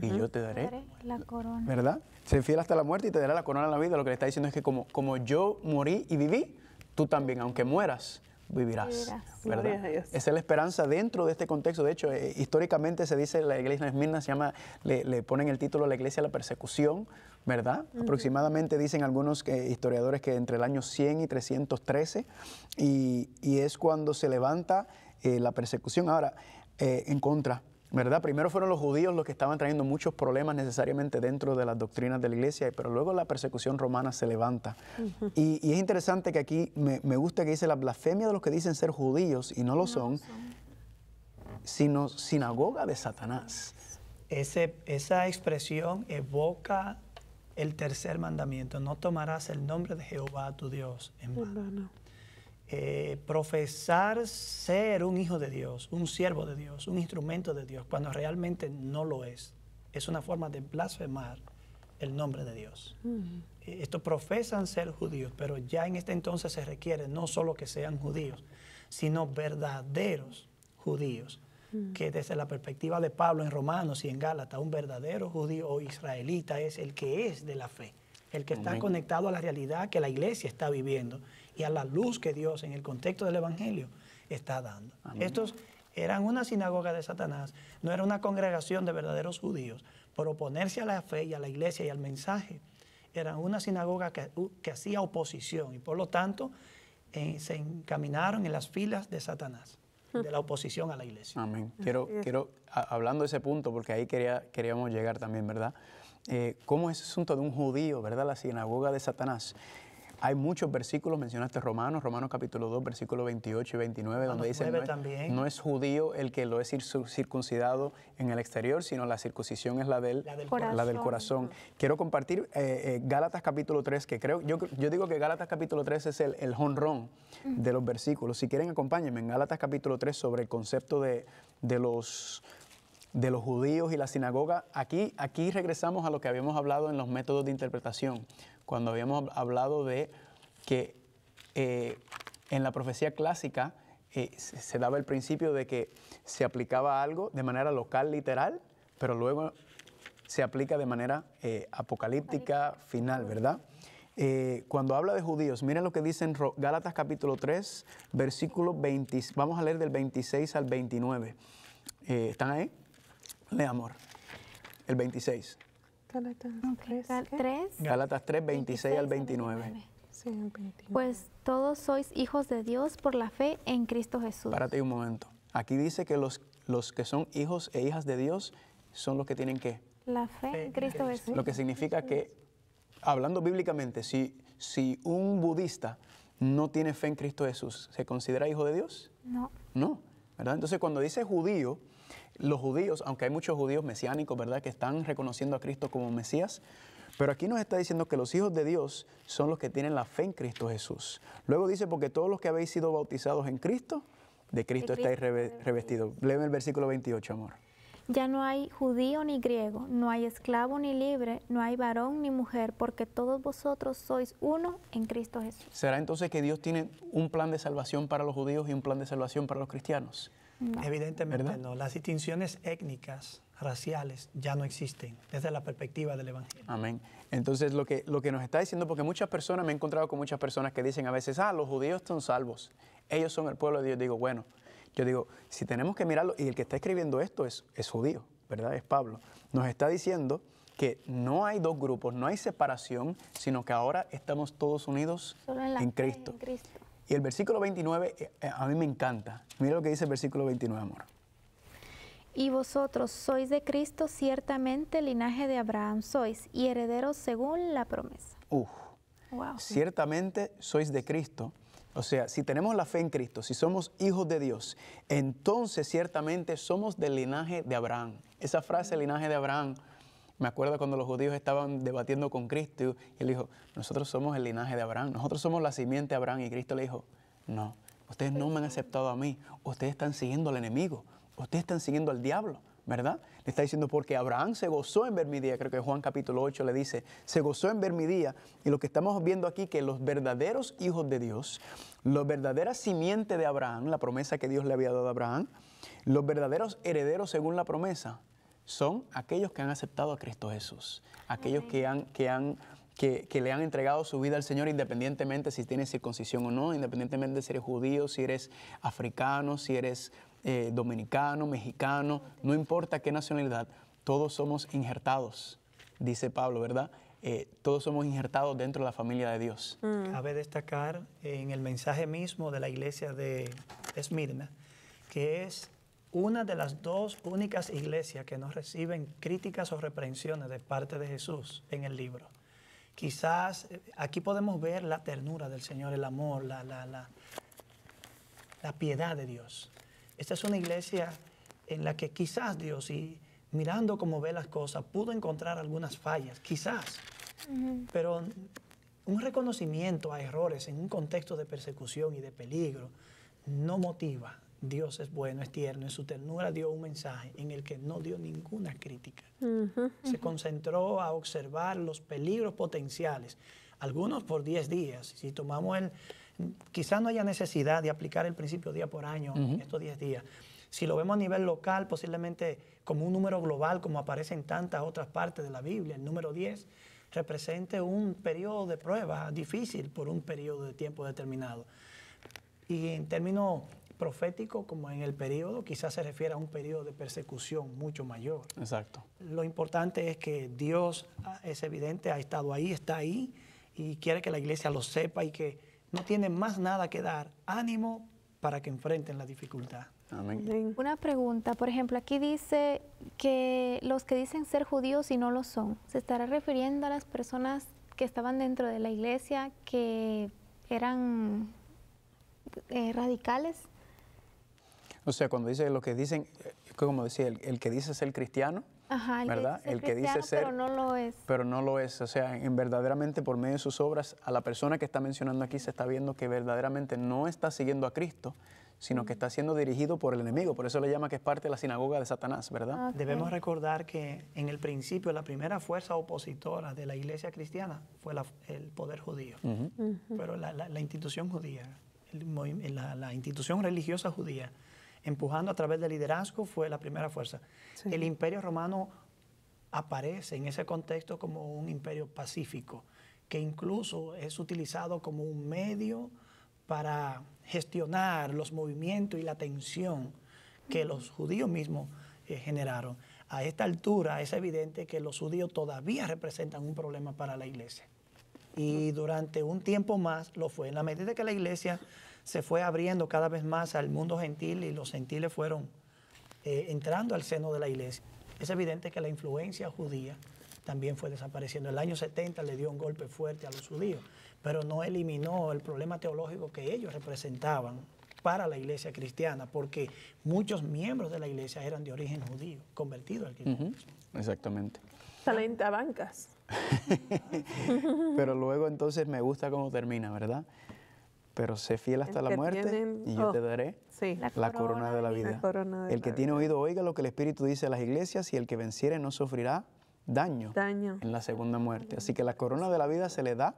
y yo te daré la corona. ¿Verdad? Sé fiel hasta la muerte y te daré la corona de la vida. Lo que le está diciendo es que como yo morí y viví, tú también, aunque mueras, vivirás. ¿Verdad? Esa es la esperanza dentro de este contexto. De hecho, históricamente se dice, la iglesia de Esmirna se llama, le ponen el título la iglesia de la persecución, ¿verdad? Aproximadamente dicen algunos historiadores que entre el año 100 y 313, y es cuando se levanta la persecución. Ahora, en contra, ¿verdad? Primero fueron los judíos los que estaban trayendo muchos problemas necesariamente dentro de las doctrinas de la iglesia, pero luego la persecución romana se levanta. Y es interesante que aquí me gusta que dice la blasfemia de los que dicen ser judíos y no lo son, sino sinagoga de Satanás. Esa expresión evoca el tercer mandamiento, no tomarás el nombre de Jehová tu Dios en vano. Profesar ser un hijo de Dios, un siervo de Dios, un instrumento de Dios, cuando realmente no lo es una forma de blasfemar el nombre de Dios. Estos profesan ser judíos, pero ya en este entonces se requiere no solo que sean judíos, sino verdaderos judíos, que desde la perspectiva de Pablo en Romanos y en Gálatas, un verdadero judío o israelita es el que es de la fe, el que está conectado a la realidad que la iglesia está viviendo y a la luz que Dios en el contexto del Evangelio está dando. Estos eran una sinagoga de Satanás, no era una congregación de verdaderos judíos, por oponerse a la fe y a la iglesia y al mensaje. Eran una sinagoga que hacía oposición y por lo tanto se encaminaron en las filas de Satanás, de la oposición a la iglesia. Amén. Quiero hablando de ese punto, porque ahí queríamos llegar también, ¿verdad? ¿Cómo es ese asunto de un judío, ¿verdad? La sinagoga de Satanás. Hay muchos versículos, mencionaste Romanos capítulo 2, versículos 28 y 29, donde dice, no es judío el que lo es circuncidado en el exterior, sino la circuncisión es la del corazón. Quiero compartir Gálatas capítulo 3, que yo digo que Gálatas capítulo 3 es el jonrón de los versículos. Si quieren, acompáñenme en Gálatas capítulo 3 sobre el concepto de los judíos y la sinagoga. Aquí regresamos a lo que habíamos hablado en los métodos de interpretación, cuando habíamos hablado de que en la profecía clásica se daba el principio de que se aplicaba algo de manera local, literal, pero luego se aplica de manera apocalíptica, final, ¿verdad? Cuando habla de judíos, miren lo que dice en Gálatas capítulo 3, versículo 20, vamos a leer del 26 al 29. ¿Están ahí? Lea, amor. El 26. Gálatas 3, 26 al 29. Sí, el 29. Pues todos sois hijos de Dios por la fe en Cristo Jesús. Párate un momento. Aquí dice que los que son hijos e hijas de Dios son los que tienen ¿qué? La fe en Cristo Jesús. Lo que significa que, hablando bíblicamente, si un budista no tiene fe en Cristo Jesús, ¿se considera hijo de Dios? No. No, ¿verdad? Entonces, cuando dice judío, los judíos, aunque hay muchos judíos mesiánicos, ¿verdad?, que están reconociendo a Cristo como Mesías, pero aquí nos está diciendo que los hijos de Dios son los que tienen la fe en Cristo Jesús. Luego dice, porque todos los que habéis sido bautizados en Cristo, de Cristo estáis revestidos. Léeme el versículo 28, amor. Ya no hay judío ni griego, no hay esclavo ni libre, no hay varón ni mujer, porque todos vosotros sois uno en Cristo Jesús. ¿Será entonces que Dios tiene un plan de salvación para los judíos y un plan de salvación para los cristianos? No. Evidentemente, ¿verdad? no. Las distinciones étnicas, raciales, ya no existen desde la perspectiva del Evangelio. Amén. Entonces, lo que nos está diciendo, porque muchas personas, me he encontrado con muchas personas que dicen a veces, los judíos son salvos, ellos son el pueblo de Dios. Digo, bueno, yo digo, si tenemos que mirarlo, y el que está escribiendo esto es judío, ¿verdad? Es Pablo. Nos está diciendo que no hay dos grupos, no hay separación, sino que ahora estamos todos unidos Solo en la en fe Cristo. en Cristo. Y el versículo 29, a mí me encanta. Mira lo que dice el versículo 29, amor. Y vosotros sois de Cristo, ciertamente linaje de Abraham sois, y herederos según la promesa. Wow. Ciertamente sois de Cristo. O sea, si tenemos la fe en Cristo, si somos hijos de Dios, entonces ciertamente somos del linaje de Abraham. Esa frase, linaje de Abraham, Me acuerdo cuando los judíos estaban debatiendo con Cristo y él dijo, nosotros somos el linaje de Abraham, nosotros somos la simiente de Abraham. Y Cristo le dijo, no, ustedes no me han aceptado a mí, ustedes están siguiendo al enemigo, ustedes están siguiendo al diablo, ¿verdad? Le está diciendo porque Abraham se gozó en ver mi día, creo que Juan capítulo 8 le dice, se gozó en ver mi día. Y lo que estamos viendo aquí, que los verdaderos hijos de Dios, los verdaderas simientes de Abraham, la promesa que Dios le había dado a Abraham, los verdaderos herederos según la promesa, son aquellos que han aceptado a Cristo Jesús, aquellos que le han entregado su vida al Señor independientemente si tienes circuncisión o no, independientemente de si eres judío, si eres africano, si eres dominicano, mexicano, no importa qué nacionalidad, todos somos injertados, dice Pablo, ¿verdad? Todos somos injertados dentro de la familia de Dios. Cabe destacar en el mensaje mismo de la iglesia de Esmirna, que es una de las dos únicas iglesias que no reciben críticas o reprensiones de parte de Jesús en el libro. Quizás aquí podemos ver la ternura del Señor, el amor, la piedad de Dios. Esta es una iglesia en la que quizás Dios, y mirando cómo ve las cosas, pudo encontrar algunas fallas, quizás. Pero un reconocimiento a errores en un contexto de persecución y de peligro no motiva. Dios es bueno, es tierno, en su ternura dio un mensaje en el que no dio ninguna crítica. Se concentró a observar los peligros potenciales, algunos por 10 días. Si tomamos quizás no haya necesidad de aplicar el principio día por año en estos 10 días. Si lo vemos a nivel local, posiblemente como un número global, como aparece en tantas otras partes de la Biblia, el número 10 represente un periodo de prueba difícil por un periodo de tiempo determinado. Y en términos proféticos, como en el periodo, quizás se refiere a un periodo de persecución mucho mayor. Exacto. Lo importante es que Dios, es evidente, ha estado ahí, está ahí, y quiere que la iglesia lo sepa y que no tiene más nada que dar. Ánimo para que enfrenten la dificultad. Amén. Una pregunta, por ejemplo, aquí dice que los que dicen ser judíos y no lo son, ¿se estará refiriendo a las personas que estaban dentro de la iglesia que eran radicales? O sea, cuando dice lo que dicen, como decía, el que dice ser cristiano, ajá, ¿verdad? El que dice ser, pero no lo es. Pero no lo es. O sea, verdaderamente por medio de sus obras, a la persona que está mencionando aquí se está viendo que verdaderamente no está siguiendo a Cristo, sino que está siendo dirigido por el enemigo. Por eso le llama que es parte de la sinagoga de Satanás, ¿verdad? Okay. Debemos recordar que en el principio la primera fuerza opositora de la iglesia cristiana fue el poder judío. Pero la institución judía, la institución religiosa judía, empujando a través del liderazgo, fue la primera fuerza. Sí. El imperio romano aparece en ese contexto como un imperio pacífico, que incluso es utilizado como un medio para gestionar los movimientos y la tensión que los judíos mismos generaron. A esta altura es evidente que los judíos todavía representan un problema para la iglesia. Y durante un tiempo más lo fue. En la medida que la iglesia se fue abriendo cada vez más al mundo gentil y los gentiles fueron entrando al seno de la iglesia, es evidente que la influencia judía también fue desapareciendo. En el año 70 le dio un golpe fuerte a los judíos, pero no eliminó el problema teológico que ellos representaban para la iglesia cristiana, porque muchos miembros de la iglesia eran de origen judío, convertidos al cristianismo. Exactamente. Talentabancas. Pero luego entonces me gusta cómo termina, ¿verdad? Pero sé fiel hasta la muerte y yo te daré la corona de la vida. El que tiene oído oiga lo que el Espíritu dice a las iglesias y el que venciere no sufrirá daño en la segunda muerte. Así que la corona de la vida se le da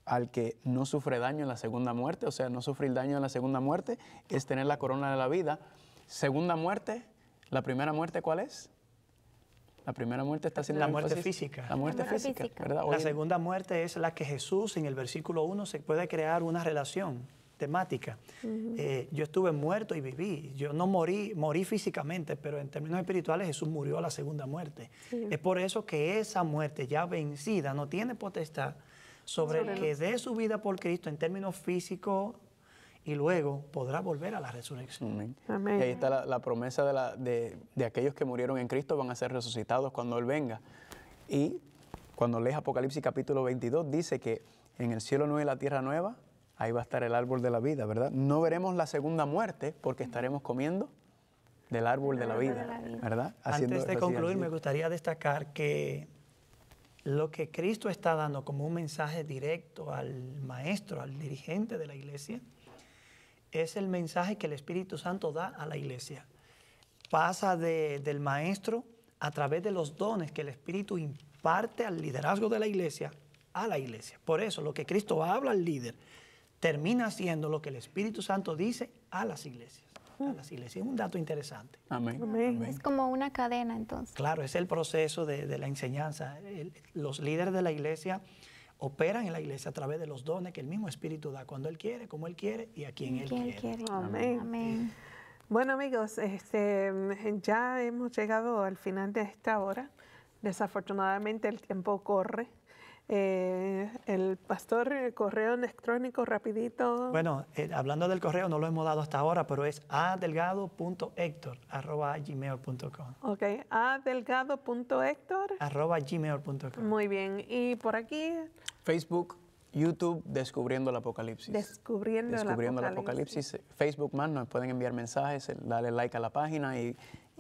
al que no sufre daño en la segunda muerte. O sea, no sufrir daño en la segunda muerte es tener la corona de la vida. Segunda muerte, ¿la primera muerte cuál es? La primera muerte está siendo la muerte física. La muerte física, ¿verdad? La segunda muerte es la que Jesús, en el versículo 1, se puede crear una relación temática. Yo estuve muerto y viví. Yo no morí físicamente, pero en términos espirituales Jesús murió a la segunda muerte. Es por eso que esa muerte ya vencida no tiene potestad sobre el que dé su vida por Cristo en términos físicos y luego podrá volver a la resurrección. Amén. Y ahí está la promesa de aquellos que murieron en Cristo van a ser resucitados cuando Él venga. Y cuando lees Apocalipsis capítulo 22 dice que en el cielo nuevo y la tierra nueva, ahí va a estar el árbol de la vida, ¿verdad? No veremos la segunda muerte porque estaremos comiendo del árbol de la árbol vida, de la vida. ¿verdad? Antes de énfasis concluir, allí. me gustaría destacar que lo que Cristo está dando como un mensaje directo al maestro, al dirigente de la iglesia, es el mensaje que el Espíritu Santo da a la iglesia. Pasa del maestro a través de los dones que el Espíritu imparte al liderazgo de la iglesia, a la iglesia. Por eso, lo que Cristo habla al líder termina siendo lo que el Espíritu Santo dice a las iglesias. A las iglesias. Es un dato interesante. Amén. Amén. Amén. Es como una cadena entonces. Claro, es el proceso de la enseñanza. Los líderes de la iglesia operan en la iglesia a través de los dones que el mismo Espíritu da cuando Él quiere, como Él quiere y a quien Él quiere. Amén. Amén. Bueno, amigos, ya hemos llegado al final de esta hora. Desafortunadamente el tiempo corre. El pastor, correo electrónico rapidito. Bueno, hablando del correo, no lo hemos dado hasta ahora, pero es adelgado.hector@gmail.com. Ok, adelgado.hector. @gmail.com. Muy bien. Y por aquí, Facebook, YouTube, Descubriendo el Apocalipsis. Descubriendo el el Apocalipsis. Facebook más, nos pueden enviar mensajes, darle like a la página y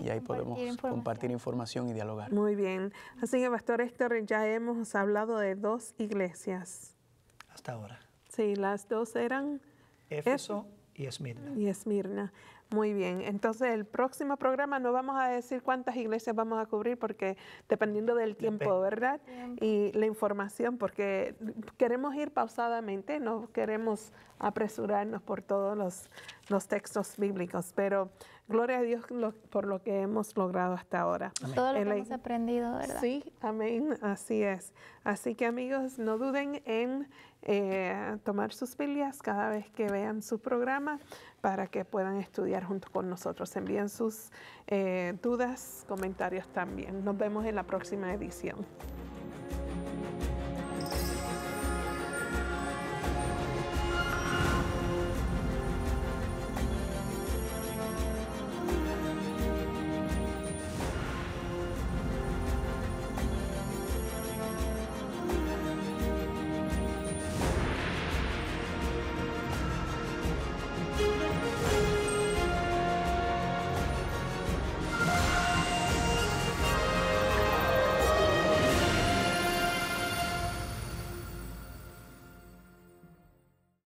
ahí podemos compartir información y dialogar. Muy bien. Así que, Pastor Héctor, ya hemos hablado de 2 iglesias. Hasta ahora. Sí, las 2 eran Éfeso y Esmirna. y Esmirna. Muy bien. Entonces, el próximo programa no vamos a decir cuántas iglesias vamos a cubrir porque dependiendo del tiempo, ¿verdad? Y la información, porque queremos ir pausadamente, no queremos apresurarnos por todos los textos bíblicos, pero gloria a Dios por lo que hemos logrado hasta ahora. Todo lo que hemos aprendido, ¿verdad? Sí, amén, así es. Así que, amigos, no duden en tomar sus Biblias cada vez que vean su programa para que puedan estudiar junto con nosotros. Envíen sus dudas, comentarios también. Nos vemos en la próxima edición.